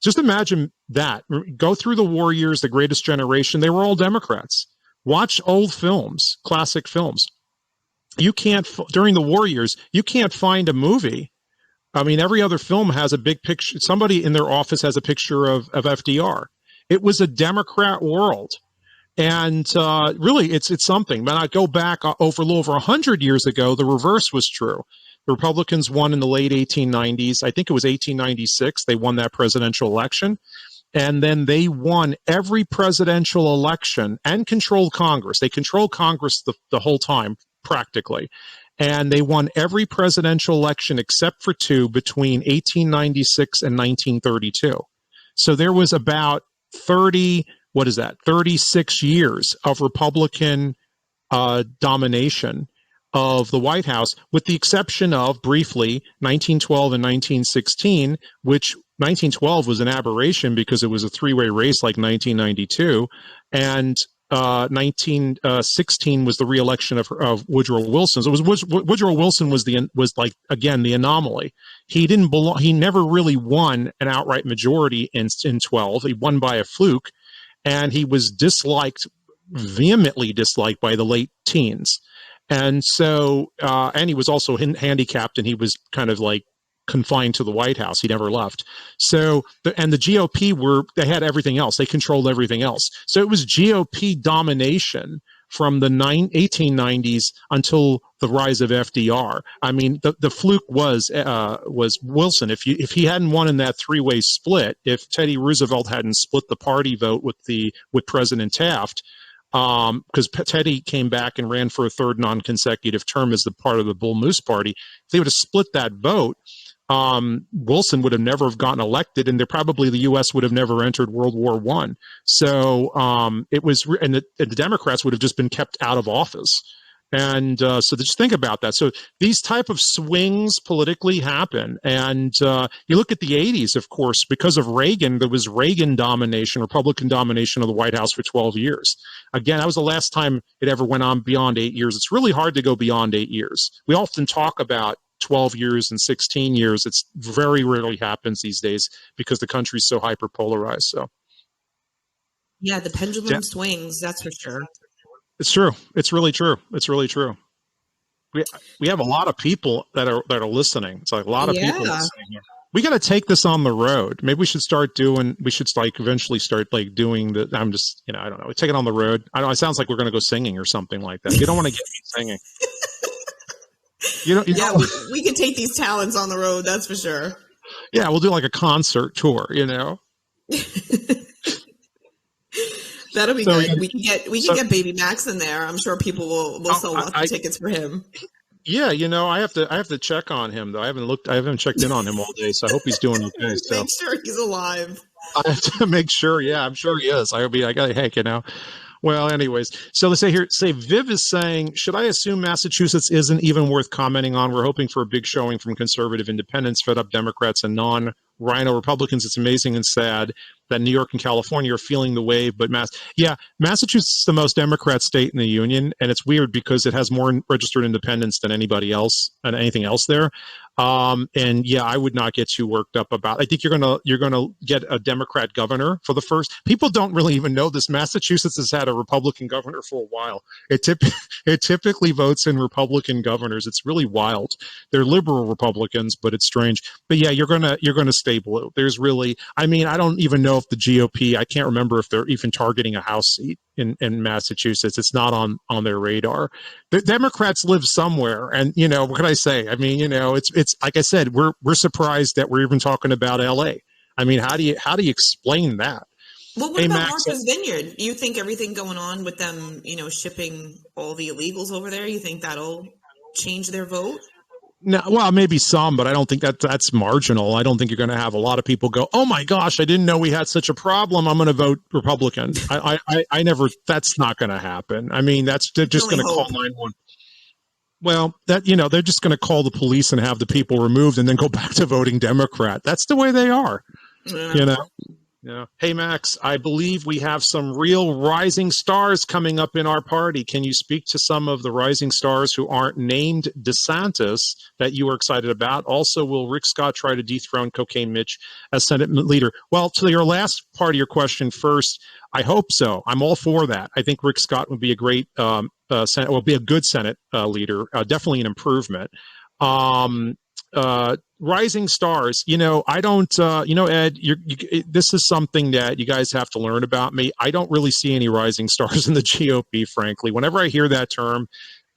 Just imagine that. Go through the war years, the Greatest Generation. They were all Democrats. Watch old films, classic films. You can't, during the war years, you can't find a movie. I mean, every other film has a big picture. Somebody in their office has a picture of FDR. It was a Democrat world. And really, it's something. When I go back a little over 100 years ago, the reverse was true. The Republicans won in the late 1890s. I think it was 1896. They won that presidential election. And then they won every presidential election and controlled Congress. They controlled Congress the whole time, practically. And they won every presidential election except for 2 between 1896 and 1932. So there was about 36 years of Republican domination of the White House, with the exception of, briefly, 1912 and 1916, which 1912 was an aberration because it was a 3-way race like 1992, and 1916 was the reelection of Woodrow Wilson. So Woodrow Wilson was again the anomaly. He didn't belong. He never really won an outright majority in 12. He won by a fluke. And he was vehemently disliked by the late teens. And so, and he was also handicapped, and he was kind of like confined to the White House. He never left. So, and the GOP they had everything else. They controlled everything else. So it was GOP domination from the 1890s until the rise of FDR. I mean, the fluke was Wilson. If he hadn't won in that 3-way split, if Teddy Roosevelt hadn't split the party vote with President Taft, because Teddy came back and ran for a 3rd non-consecutive term as the part of the Bull Moose Party, if they would have split that vote, Wilson would have never have gotten elected, and probably the U.S. would have never entered World War I. So it was, and the Democrats would have just been kept out of office. And so just think about that. So these type of swings politically happen. And you look at the 80s, of course, because of Reagan, there was Reagan domination, Republican domination of the White House for 12 years. Again, that was the last time it ever went on beyond 8 years. It's really hard to go beyond 8 years. We often talk about 12 years and 16 years. It's very rarely happens these days because the country's so hyperpolarized. So, yeah, the pendulum swings, that's for sure. It's true. It's really true. It's really true. We have a lot of people that are listening. It's like a lot of people listening here. We got to take this on the road. Maybe we should eventually start doing the, I'm just, I don't know. Take it on the road. I don't know. It sounds like we're going to go singing or something like that. You don't want to get me singing. We can take these talents on the road. That's for sure. Yeah. We'll do like a concert tour, That'll be good. We can get Baby Max in there. I'm sure people will sell lots of tickets for him. Yeah, I have to check on him though. I haven't checked in on him all day, so I hope he's doing okay. So make sure he's alive. I have to make sure. Yeah, I'm sure he is. Well, anyways, so let's say Viv is saying, should I assume Massachusetts isn't even worth commenting on? We're hoping for a big showing from conservative independents, fed up Democrats, and non-rhino Republicans. It's amazing and sad that New York and California are feeling the wave, but Massachusetts is the most Democrat state in the union, and it's weird because it has more registered independents than anybody else and anything else there. And I would not get too worked up about. I think you're gonna get a Democrat governor for the first. People don't really even know this. Massachusetts has had a Republican governor for a while. It typically votes in Republican governors. It's really wild. They're liberal Republicans, but it's strange. But yeah, you're gonna stay blue. There's really, I don't even know if the GOP. I can't remember if they're even targeting a House seat in Massachusetts. It's not on their radar. The Democrats live somewhere, and what can I say? It's like I said, we're surprised that we're even talking about LA. How do you explain that? Well, what about Martha's Vineyard? You think everything going on with them, shipping all the illegals over there, you think that'll change their vote? No, well, maybe some, but I don't think that's marginal. I don't think you're going to have a lot of people go, "Oh my gosh, I didn't know we had such a problem. I'm going to vote Republican." I never. That's not going to happen. I mean, they're just going to call 911. Well, they're just going to call the police and have the people removed, and then go back to voting Democrat. That's the way they are. Yeah. Yeah. Hey, Max, I believe we have some real rising stars coming up in our party. Can you speak to some of the rising stars who aren't named DeSantis that you are excited about? Also, will Rick Scott try to dethrone Cocaine Mitch as Senate leader? Well, to your last part of your question first, I hope so. I'm all for that. I think Rick Scott would be a great be a good Senate leader, definitely an improvement. Rising stars, I don't, Ed, this is something that you guys have to learn about me. I don't really see any rising stars in the GOP, frankly. Whenever I hear that term,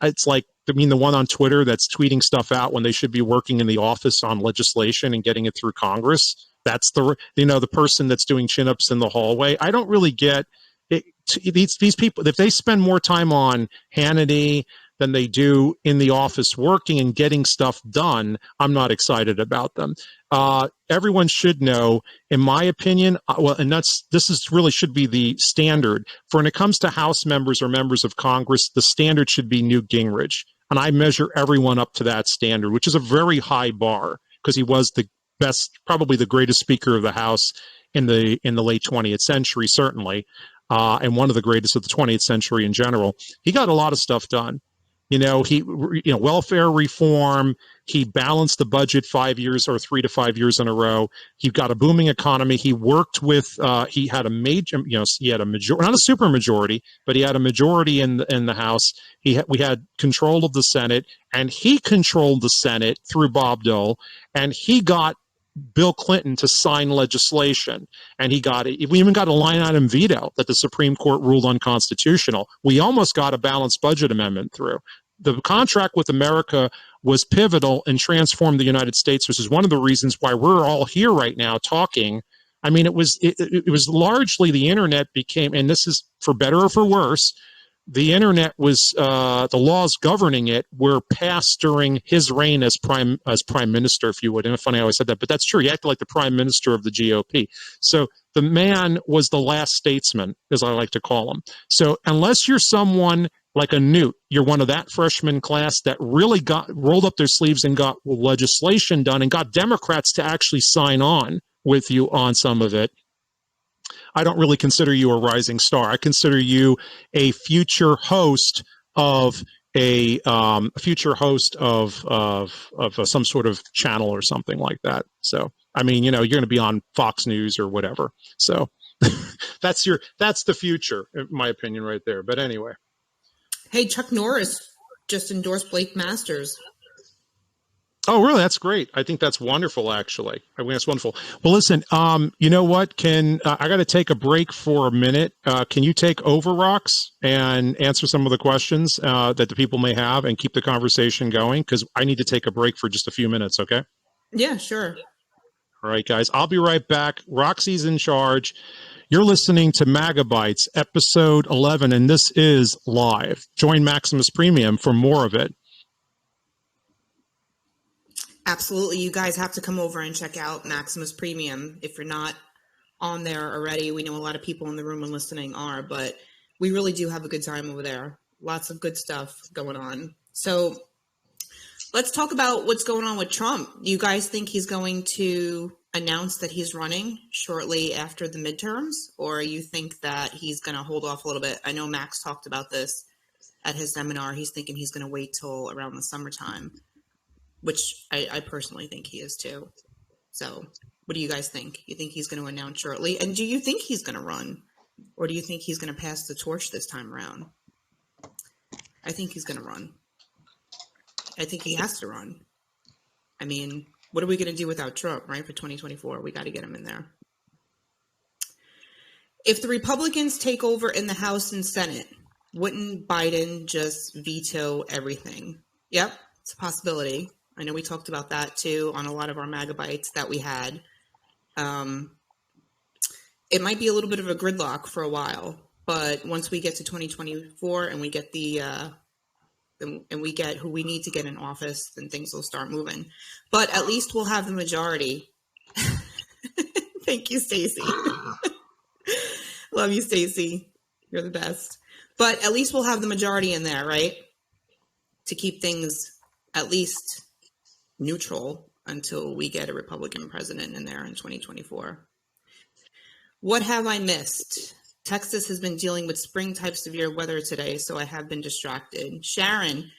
it's like, the one on Twitter that's tweeting stuff out when they should be working in the office on legislation and getting it through Congress. That's the person that's doing chin-ups in the hallway. I don't really get it. These people, if they spend more time on Hannity than they do in the office working and getting stuff done, I'm not excited about them. Everyone should know, in my opinion, really should be the standard. For when it comes to House members or members of Congress, the standard should be Newt Gingrich. And I measure everyone up to that standard, which is a very high bar because he was the best, probably the greatest Speaker of the House in the late 20th century, certainly, and one of the greatest of the 20th century in general. He got a lot of stuff done. Welfare reform. He balanced the budget 5 years or 3 to 5 years in a row. He got a booming economy. He worked with, he had a major, he had a majority, not a super majority, but he had a majority in the House. We had control of the Senate, and he controlled the Senate through Bob Dole, and he got Bill Clinton to sign legislation, and we even got a line item veto that the Supreme Court ruled unconstitutional. We almost got a balanced budget amendment through. The contract with America was pivotal and transformed the United States, which is one of the reasons why we're all here right now talking. I mean, it was largely the internet became, and this is for better or for worse, the internet was the laws governing it were passed during his reign as prime minister, if you would. And it's funny I always said that, but that's true. He acted like the prime minister of the GOP. So the man was the last statesman, as I like to call him. So unless you're someone like a Newt, you're one of that freshman class that really rolled up their sleeves and got legislation done and got Democrats to actually sign on with you on some of it, I don't really consider you a rising star. I consider you a future host of some sort of channel or something like that. So, I mean, you're going to be on Fox News or whatever. So that's the future, in my opinion, right there. But anyway. Hey, Chuck Norris just endorsed Blake Masters. Oh, really? That's great. I think that's wonderful, actually. I mean, that's wonderful. Well, listen, you know what? I got to take a break for a minute. Can you take over, Rox, and answer some of the questions that the people may have and keep the conversation going? Because I need to take a break for just a few minutes, okay? Yeah, sure. All right, guys. I'll be right back. Roxie's in charge. You're listening to Megabytes, episode 11, and this is live. Join Maximus Premium for more of it. Absolutely. You guys have to come over and check out Maximus Premium. If you're not on there already, we know a lot of people in the room and listening are, but we really do have a good time over there. Lots of good stuff going on. So let's talk about what's going on with Trump. Do you guys think he's going to announce that he's running shortly after the midterms, or you think that he's going to hold off a little bit? I know Max talked about this at his seminar. He's thinking he's going to wait till around the summertime, which I personally think he is too. So what do you guys think? You think he's going to announce shortly? And do you think he's going to run? Or do you think he's going to pass the torch this time around? I think he's going to run. I think he has to run. I mean, what are we going to do without Trump, right? For 2024, we got to get him in there. If the Republicans take over in the House and Senate, wouldn't Biden just veto everything? Yep, it's a possibility. I know we talked about that too on a lot of our megabytes that we had. It might be a little bit of a gridlock for a while, but once we get to 2024 and we get the and we get who we need to get in office, then things will start moving. But at least we'll have the majority. Thank you, Stacey. Love you, Stacey. You're the best. But at least we'll have the majority in there, right? To keep things at least neutral until we get a Republican president in there in 2024. What have I missed? Texas has been dealing with spring-type severe weather today, so I have been distracted. Sharon,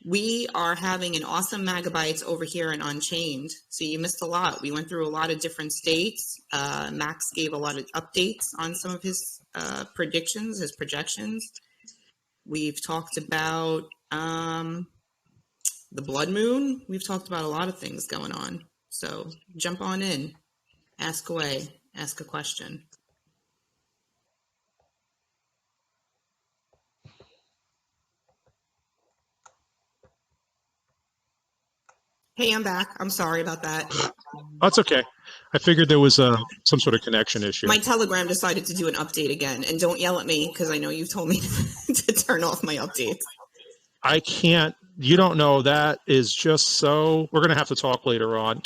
we are having an awesome megabytes over here in Unchained, so you missed a lot. We went through a lot of different states. Max gave a lot of updates on some of his predictions, his projections. We've talked about the blood moon. We've talked about a lot of things going on. So jump on in, ask away, ask a question. Hey, I'm back. I'm sorry about that. That's okay. I figured there was some sort of connection issue. My Telegram decided to do an update again. And don't yell at me because I know you've told me to turn off my updates. I can't. You don't know. That is just so. We're going to have to talk later on.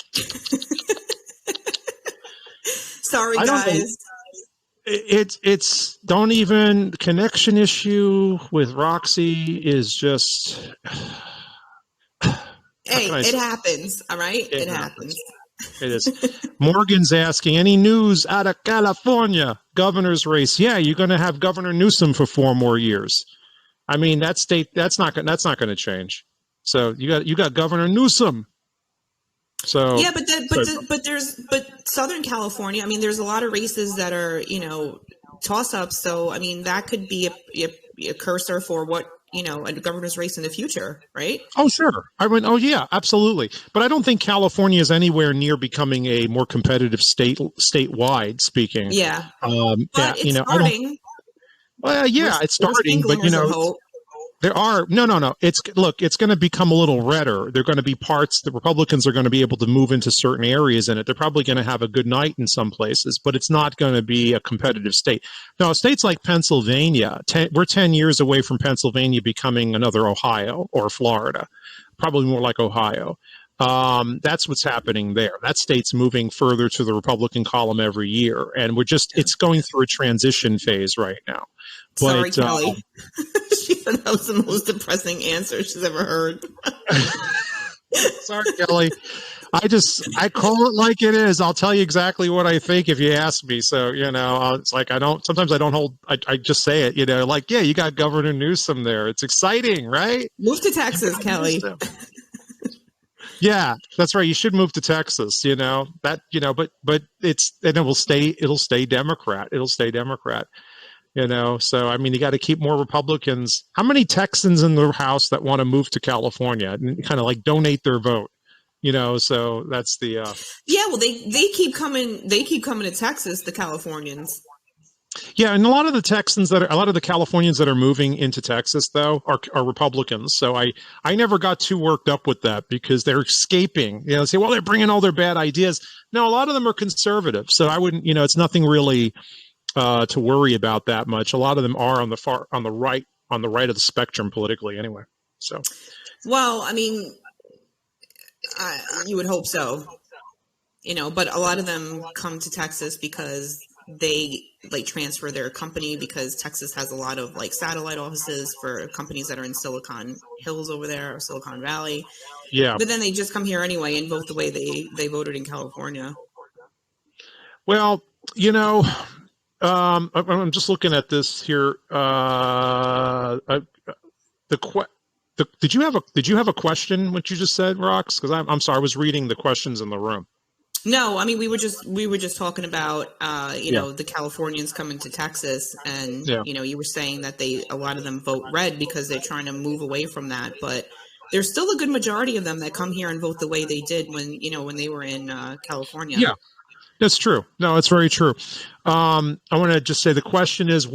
Sorry, guys. It's don't even. Connection issue with Roxie is just. Hey, it happens. All right. It happens. It is. Morgan's asking, any news out of California governor's race? Yeah, you're going to have Governor Newsom for 4 more years. I mean, that state that's not going to change. So you got Governor Newsom. So yeah, but Southern California. I mean, there's a lot of races that are toss ups. So I mean, that could be a cursor for what. A governor's race in the future, right? Oh, sure. Oh, yeah, absolutely. But I don't think California is anywhere near becoming a more competitive statewide speaking. Yeah. But it's starting. Well, yeah, it's starting, but there are no. It's going to become a little redder. There are going to be parts the Republicans are going to be able to move into certain areas in it. They're probably going to have a good night in some places, but it's not going to be a competitive state. Now, states like Pennsylvania, we're 10 years away from Pennsylvania becoming another Ohio or Florida, probably more like Ohio. That's what's happening there. That state's moving further to the Republican column every year, and it's going through a transition phase right now. Sorry, Kelly. She said that was the most depressing answer she's ever heard. Sorry, Kelly. I call it like it is. I'll tell you exactly what I think if you ask me. So, it's like sometimes I don't hold, I just say it, like, yeah, you got Governor Newsom there. It's exciting, right? Move to Texas, Kelly. Yeah, that's right. You should move to Texas, but it'll stay Democrat. It'll stay Democrat. So I mean, you got to keep more Republicans. How many Texans in the House that want to move to California and kind of like donate their vote? So that's the. Yeah, well, they keep coming. They keep coming to Texas, the Californians. Yeah, and a lot of the Californians that are moving into Texas though are Republicans. So I never got too worked up with that because they're escaping. Say, well, they're bringing all their bad ideas. No, a lot of them are conservative. So I wouldn't. It's nothing really. To worry about that much. A lot of them are on the right of the spectrum politically anyway. So, well, I mean, you would hope so, but a lot of them come to Texas because they transfer their company because Texas has a lot of satellite offices for companies that are in Silicon Hills over there or Silicon Valley. Yeah. But then they just come here anyway and vote the way they voted in California. Well, I'm just looking at this here. Did you have a question? What you just said, Rox? Because I'm sorry, I was reading the questions in the room. No, I mean we were just talking about the Californians coming to Texas, and you were saying that a lot of them vote red because they're trying to move away from that, but there's still a good majority of them that come here and vote the way they did when they were in California. Yeah. That's true. No, it's very true. I want to just say the question is,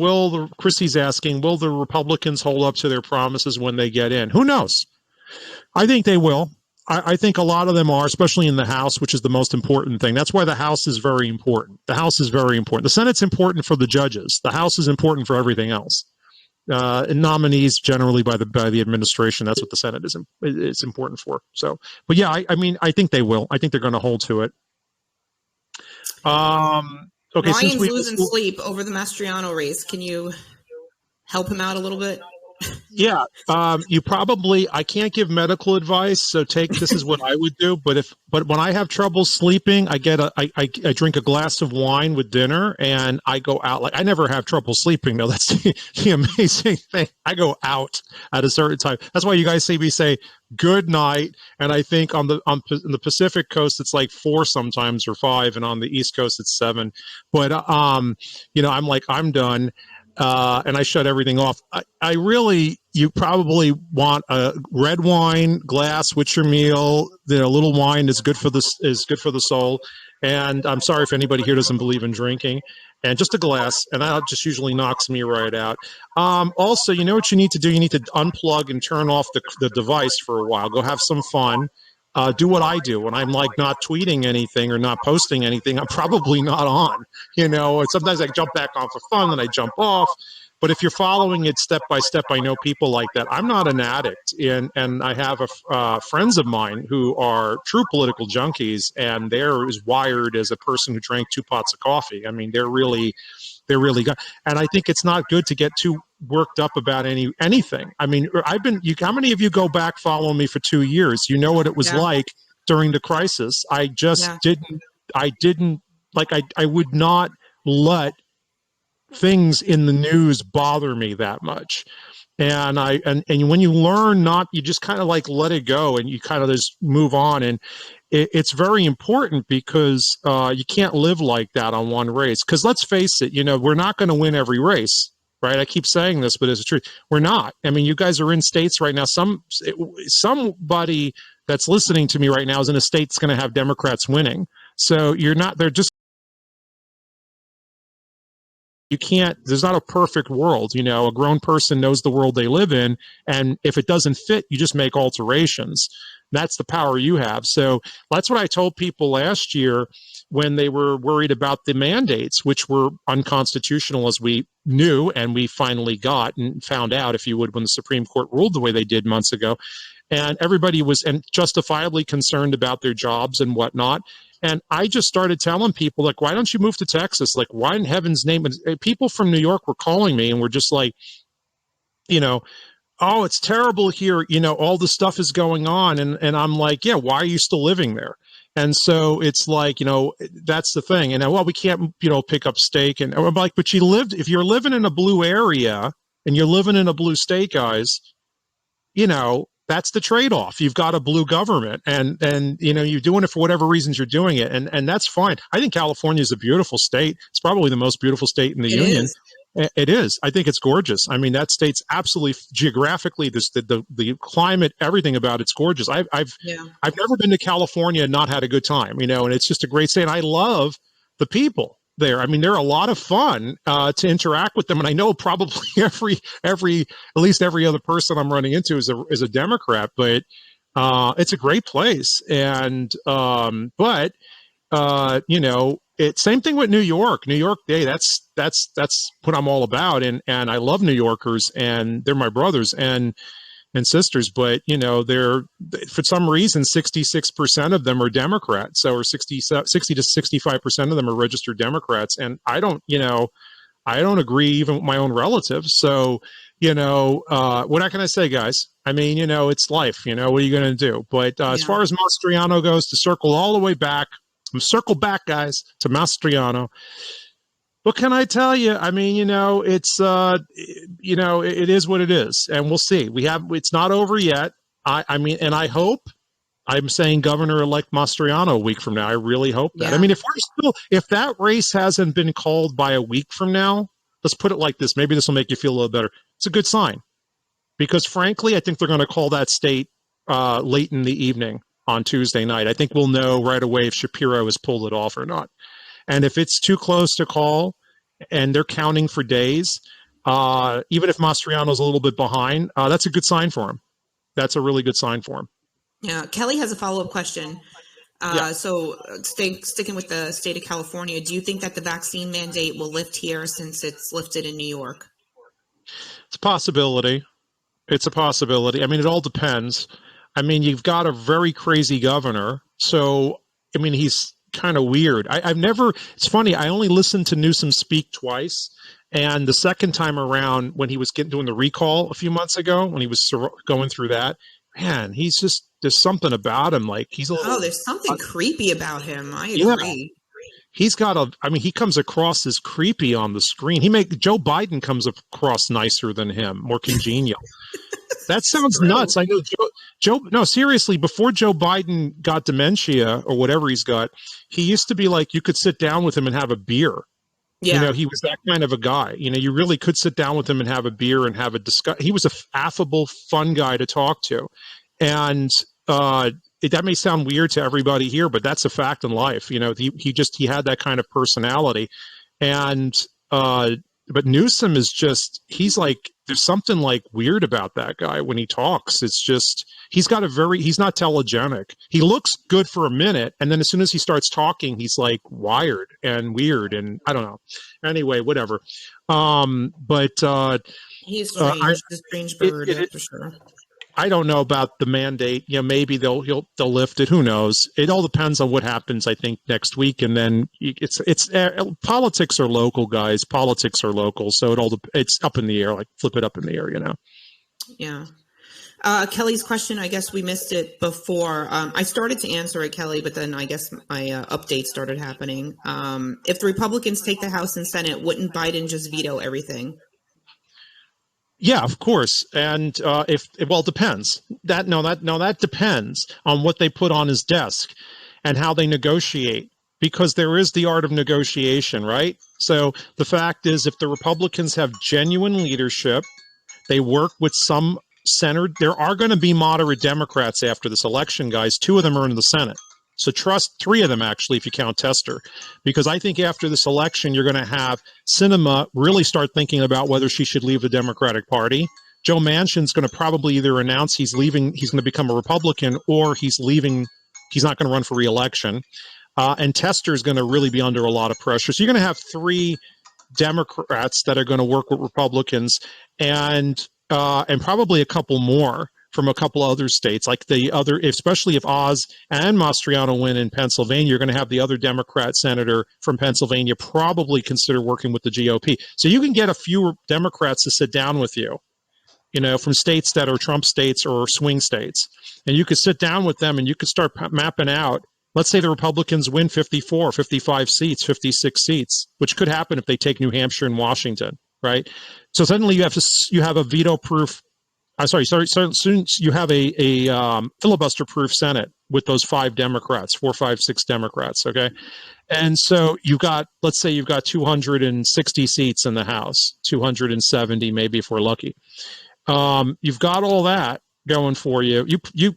Chrissy's asking, will the Republicans hold up to their promises when they get in? Who knows? I think they will. I think a lot of them are, especially in the House, which is the most important thing. That's why the House is very important. The House is very important. The Senate's important for the judges. The House is important for everything else. nominees generally by the administration. That's what the Senate is important for. So, but yeah, I mean, I think they will. I think they're going to hold to it. Okay, Ryan's losing sleep over the Mastriano race. Can you help him out a little bit? Yeah, you probably. I can't give medical advice, so this is what I would do. But when I have trouble sleeping, I drink a glass of wine with dinner, and I go out. Like I never have trouble sleeping. Though that's the amazing thing. I go out at a certain time. That's why you guys see me say good night. And I think on the Pacific coast it's like 4 sometimes or 5, and on the East Coast it's 7. But I'm like I'm done. And I shut everything off. You probably want a red wine glass with your meal. A little wine is good for the soul. And I'm sorry if anybody here doesn't believe in drinking. And just a glass, and that just usually knocks me right out. Also, you know what you need to do? You need to unplug and turn off the device for a while. Go have some fun. Do what I do when I'm like not tweeting anything or not posting anything. I'm probably not on, and sometimes I jump back on for fun and I jump off. But if you're following it step by step, I know people like that. I'm not an addict, and I have friends of mine who are true political junkies, and they're as wired as a person who drank 2 pots of coffee. I mean, they're really good. And I think it's not good to get too worked up about anything. I mean, how many of you go back following me for 2 years? You know what it was like during the crisis. I just didn't like, I would not let things in the news bother me that much. And when you learn not, you just kind of like let it go and you kind of just move on. And it's very important because you can't live like that on one race. Because let's face it, we're not going to win every race, right? I keep saying this, but it's the truth. We're not. I mean, you guys are in states right now. Somebody that's listening to me right now is in a state that's going to have Democrats winning. So they're just, you can't, there's not a perfect world. A grown person knows the world they live in. And if it doesn't fit, you just make alterations. That's the power you have. So that's what I told people last year when they were worried about the mandates, which were unconstitutional, as we knew, and we finally got and found out, if you would, when the Supreme Court ruled the way they did months ago. And everybody was justifiably concerned about their jobs and whatnot. And I just started telling people, like, why don't you move to Texas? Like, why in heaven's name? And people from New York were calling me and were just like, oh, it's terrible here. All this stuff is going on. And I'm like, yeah, why are you still living there? And so it's like, that's the thing. And well, we can't, pick up steak. And I'm like, but if you're living in a blue area and you're living in a blue state, guys, that's the trade-off. You've got a blue government and you're doing it for whatever reasons you're doing it. And that's fine. I think California is a beautiful state. It's probably the most beautiful state in the union. It is. I think it's gorgeous. I mean, that state's absolutely geographically, the climate, everything about it's gorgeous. I've never been to California and not had a good time, and it's just a great state. And I love the people there. I mean, they're a lot of fun to interact with them. And I know probably at least every other person I'm running into is a Democrat, but it's a great place. And it's same thing with New York. New York, hey, that's what I'm all about. And I love New Yorkers, and they're my brothers and sisters. But they're, for some reason, 66% of them are Democrats. So, or 60 to 65% of them are registered Democrats. And I don't agree even with my own relatives. So, what can I say, guys? I mean, it's life. What are you going to do? But as far as Mastriano goes, to circle all the way back. Circle back, guys, to Mastriano. What can I tell you? I mean, it's it is what it is, and we'll see. It's not over yet. I mean, and I hope. I'm saying Governor-elect Mastriano a week from now. I really hope that. I mean, if that race hasn't been called by a week from now, let's put it like this. Maybe this will make you feel a little better. It's a good sign, because frankly, I think they're going to call that state late in the evening on Tuesday night. I think we'll know right away if Shapiro has pulled it off or not. And if it's too close to call and they're counting for days, even if Mastriano's a little bit behind, that's a good sign for him. That's a really good sign for him. Yeah. Kelly has a follow-up question. So sticking with the state of California, do you think that the vaccine mandate will lift here since it's lifted in New York? It's a possibility. It's a possibility. I mean, it all depends. I mean, you've got a very crazy governor. So, I mean, he's kind of weird. I've never, it's funny, I only listened to Newsom speak twice. And the second time around, when he was doing the recall a few months ago, when he was going through that, man, he's just, there's something about him. Like he's a little. Oh, there's something creepy about him. I agree. He's got I mean, he comes across as creepy on the screen. Joe Biden comes across nicer than him, more congenial. That sounds nuts. I know no, seriously, before Joe Biden got dementia or whatever he's got, he used to be like, you could sit down with him and have a beer. Yeah. You know, he was that kind of a guy. You know, you really could sit down with him and have a beer and have a discuss. He was a affable, fun guy to talk to. And, that may sound weird to everybody here, but that's a fact in life. You know, he had that kind of personality. And, but Newsom is just, he's like, there's something like weird about that guy when he talks. It's just, he's not telegenic. He looks good for a minute. And then as soon as he starts talking, he's like wired and weird. And I don't know. Anyway, whatever. He's strange, a strange bird, for sure. I don't know about the mandate. You know, maybe they'll lift it. Who knows? It all depends on what happens, I think, next week. And then it's politics are local, guys. Politics are local, so it's up in the air. Like flip it up in the air, you know. Yeah. Kelly's question, I guess we missed it before. I started to answer it, Kelly, but then I guess my update started happening. If the Republicans take the House and Senate, wouldn't Biden just veto everything? Yeah, of course. And it depends. That depends on what they put on his desk and how they negotiate, because there is the art of negotiation, right? So the fact is, if the Republicans have genuine leadership, they work with some center. There are going to be moderate Democrats after this election, guys. 2 of them are in the Senate. So trust 3 of them, actually, if you count Tester, because I think after this election, you're going to have Sinema really start thinking about whether she should leave the Democratic Party. Joe Manchin's going to probably either announce he's leaving, he's going to become a Republican, or he's leaving, he's not going to run for re-election. And Tester is going to really be under a lot of pressure. So you're going to have 3 Democrats that are going to work with Republicans, and probably a couple more from a couple other states, like the other, especially if Oz and Mastriano win in Pennsylvania, you're going to have the other Democrat senator from Pennsylvania probably consider working with the GOP. So you can get a few Democrats to sit down with you, you know, from states that are Trump states or swing states. And you could sit down with them and you could start mapping out. Let's say the Republicans win 54, 55 seats, 56 seats, which could happen if they take New Hampshire and Washington, right? So suddenly you have a veto-proof. Soon you have a filibuster-proof Senate with those 5 Democrats, 4, 5, 6 Democrats, okay? And so let's say you've got 260 seats in the House, 270 maybe if we're lucky. You've got all that going for you. You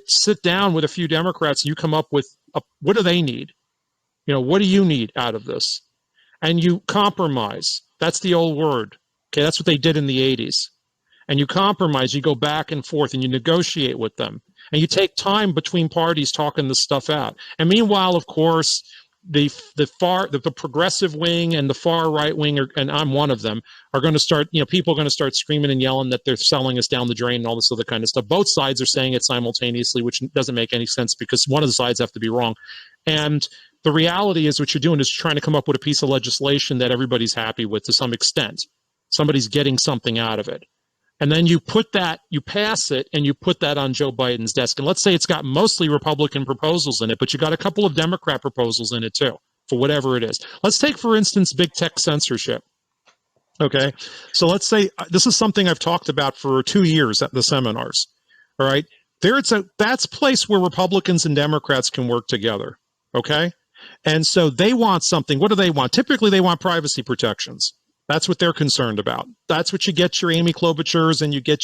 sit down with a few Democrats, and you come up with what do they need? You know, what do you need out of this? And you compromise. That's the old word. Okay, that's what they did in the 80s. And you compromise, you go back and forth, and you negotiate with them. And you take time between parties talking this stuff out. And meanwhile, of course, the progressive wing and the far right wing, and I'm one of them, are going to start, you know, people are going to start screaming and yelling that they're selling us down the drain and all this other kind of stuff. Both sides are saying it simultaneously, which doesn't make any sense because one of the sides have to be wrong. And the reality is what you're doing is trying to come up with a piece of legislation that everybody's happy with to some extent. Somebody's getting something out of it. And then you pass it, and you put that on Joe Biden's desk. And let's say it's got mostly Republican proposals in it, but you got a couple of Democrat proposals in it too, for whatever it is. Let's take, for instance, big tech censorship. Okay. So let's say this is something I've talked about for 2 years at the seminars. All right. That's a place where Republicans and Democrats can work together. Okay. And so they want something. What do they want? Typically, they want privacy protections. That's what they're concerned about. That's what you get your Amy Klobuchars, and you get.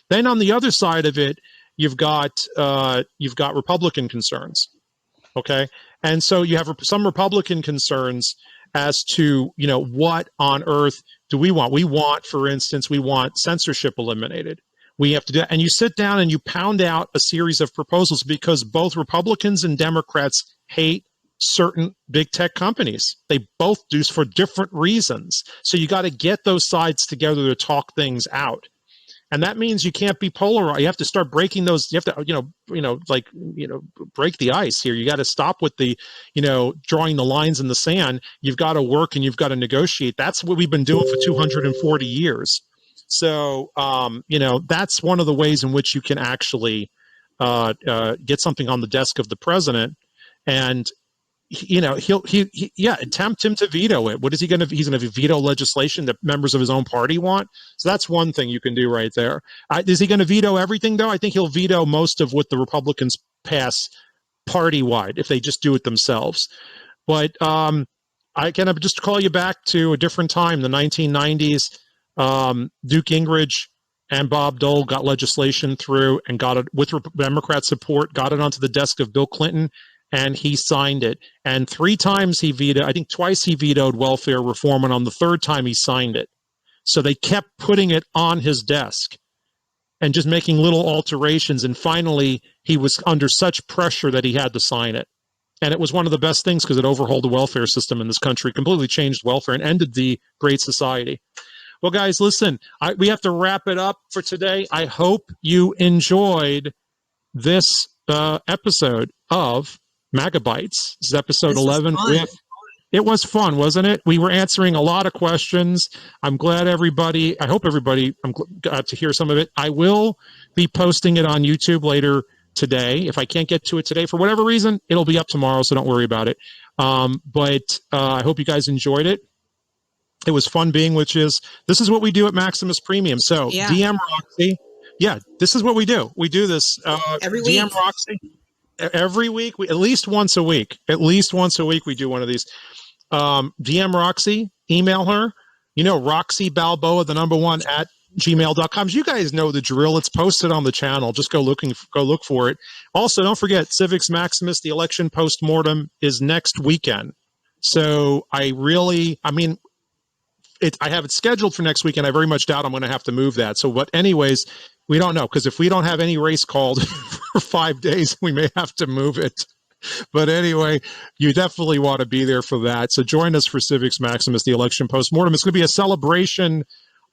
Then on the other side of it, you've got Republican concerns, okay? And so you have some Republican concerns as to, you know, what on earth do we want? We want, for instance, censorship eliminated. We have to do that. And you sit down and you pound out a series of proposals because both Republicans and Democrats hate certain big tech companies. They both do for different reasons. So you got to get those sides together to talk things out. And that means you can't be polarized. You have to start breaking those. You have to, break the ice here. You got to stop with the, drawing the lines in the sand. You've got to work and you've got to negotiate. That's what we've been doing for 240 years. So, that's one of the ways in which you can actually get something on the desk of the president, and he'll tempt him to veto it. What is he going to? He's going to veto legislation that members of his own party want. So that's one thing you can do right there. Is he going to veto everything though? I think he'll veto most of what the Republicans pass party wide if they just do it themselves. But I can just call you back to a different time, the 1990s. Duke Gingrich and Bob Dole got legislation through and got it with Democrat support, got it onto the desk of Bill Clinton, and he signed it. And 3 times he vetoed, I think twice he vetoed welfare reform, and on the 3rd time he signed it. So they kept putting it on his desk and just making little alterations. And finally, he was under such pressure that he had to sign it. And it was one of the best things because it overhauled the welfare system in this country, completely changed welfare and ended the Great Society. Well, guys, listen, we have to wrap it up for today. I hope you enjoyed this episode of Megabytes. This is episode 11. It was fun, wasn't it? We were answering a lot of questions. I'm glad I hope everybody got to hear some of it. I will be posting it on YouTube later today. If I can't get to it today for whatever reason, it'll be up tomorrow, so don't worry about it. But I hope you guys enjoyed it. It was fun being, this is what we do at Maximus Premium. So DM Roxie. Yeah, this is what we do. We do this every DM week. Roxie. Every week, at least once a week. At least once a week, we do one of these. DM Roxie, email her. Roxie Balboa, the #1 at gmail.com. You guys know the drill. It's posted on the channel. Just go look for it. Also, don't forget Civics Maximus, the election post-mortem is next weekend. So I have it scheduled for next weekend. I very much doubt I'm going to have to move that. So, but anyways, we don't know, because if we don't have any race called for 5 days, we may have to move it. But anyway, you definitely want to be there for that. So join us for Civics Maximus, the election postmortem. It's going to be a celebration.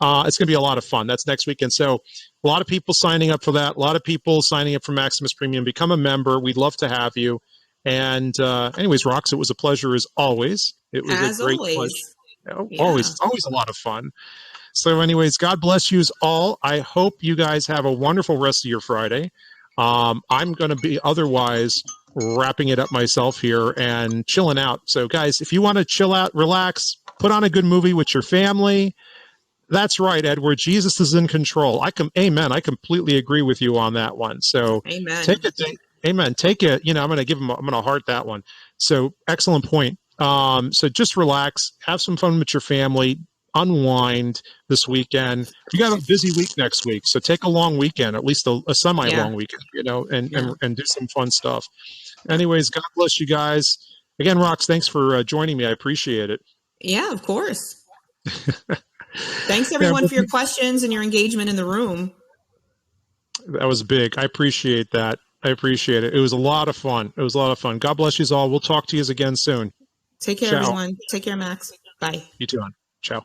It's going to be a lot of fun. That's next weekend. So a lot of people signing up for that. A lot of people signing up for Maximus Premium. Become a member. We'd love to have you. And anyways, Rox, it was a pleasure as always. It was a great pleasure. Always a lot of fun. So anyways, God bless you all. I hope you guys have a wonderful rest of your Friday. I'm going to be otherwise wrapping it up myself here and chilling out. So guys, if you want to chill out, relax, put on a good movie with your family. That's right, Edward. Jesus is in control. Amen. I completely agree with you on that one. So amen. Amen. Take it. I'm going to heart that one. So excellent point. So just relax, have some fun with your family, unwind this weekend. You got a busy week next week, so take a long weekend, at least a semi-long weekend, and do some fun stuff. Anyways, God bless you guys. Again, Rox, thanks for joining me. I appreciate it. Yeah, of course. Thanks everyone for your questions and your engagement in the room. That was big. I appreciate that. I appreciate it. It was a lot of fun. God bless you all. We'll talk to you again soon. Take care, everyone. Take care, Max. Bye. You too, hon. Ciao.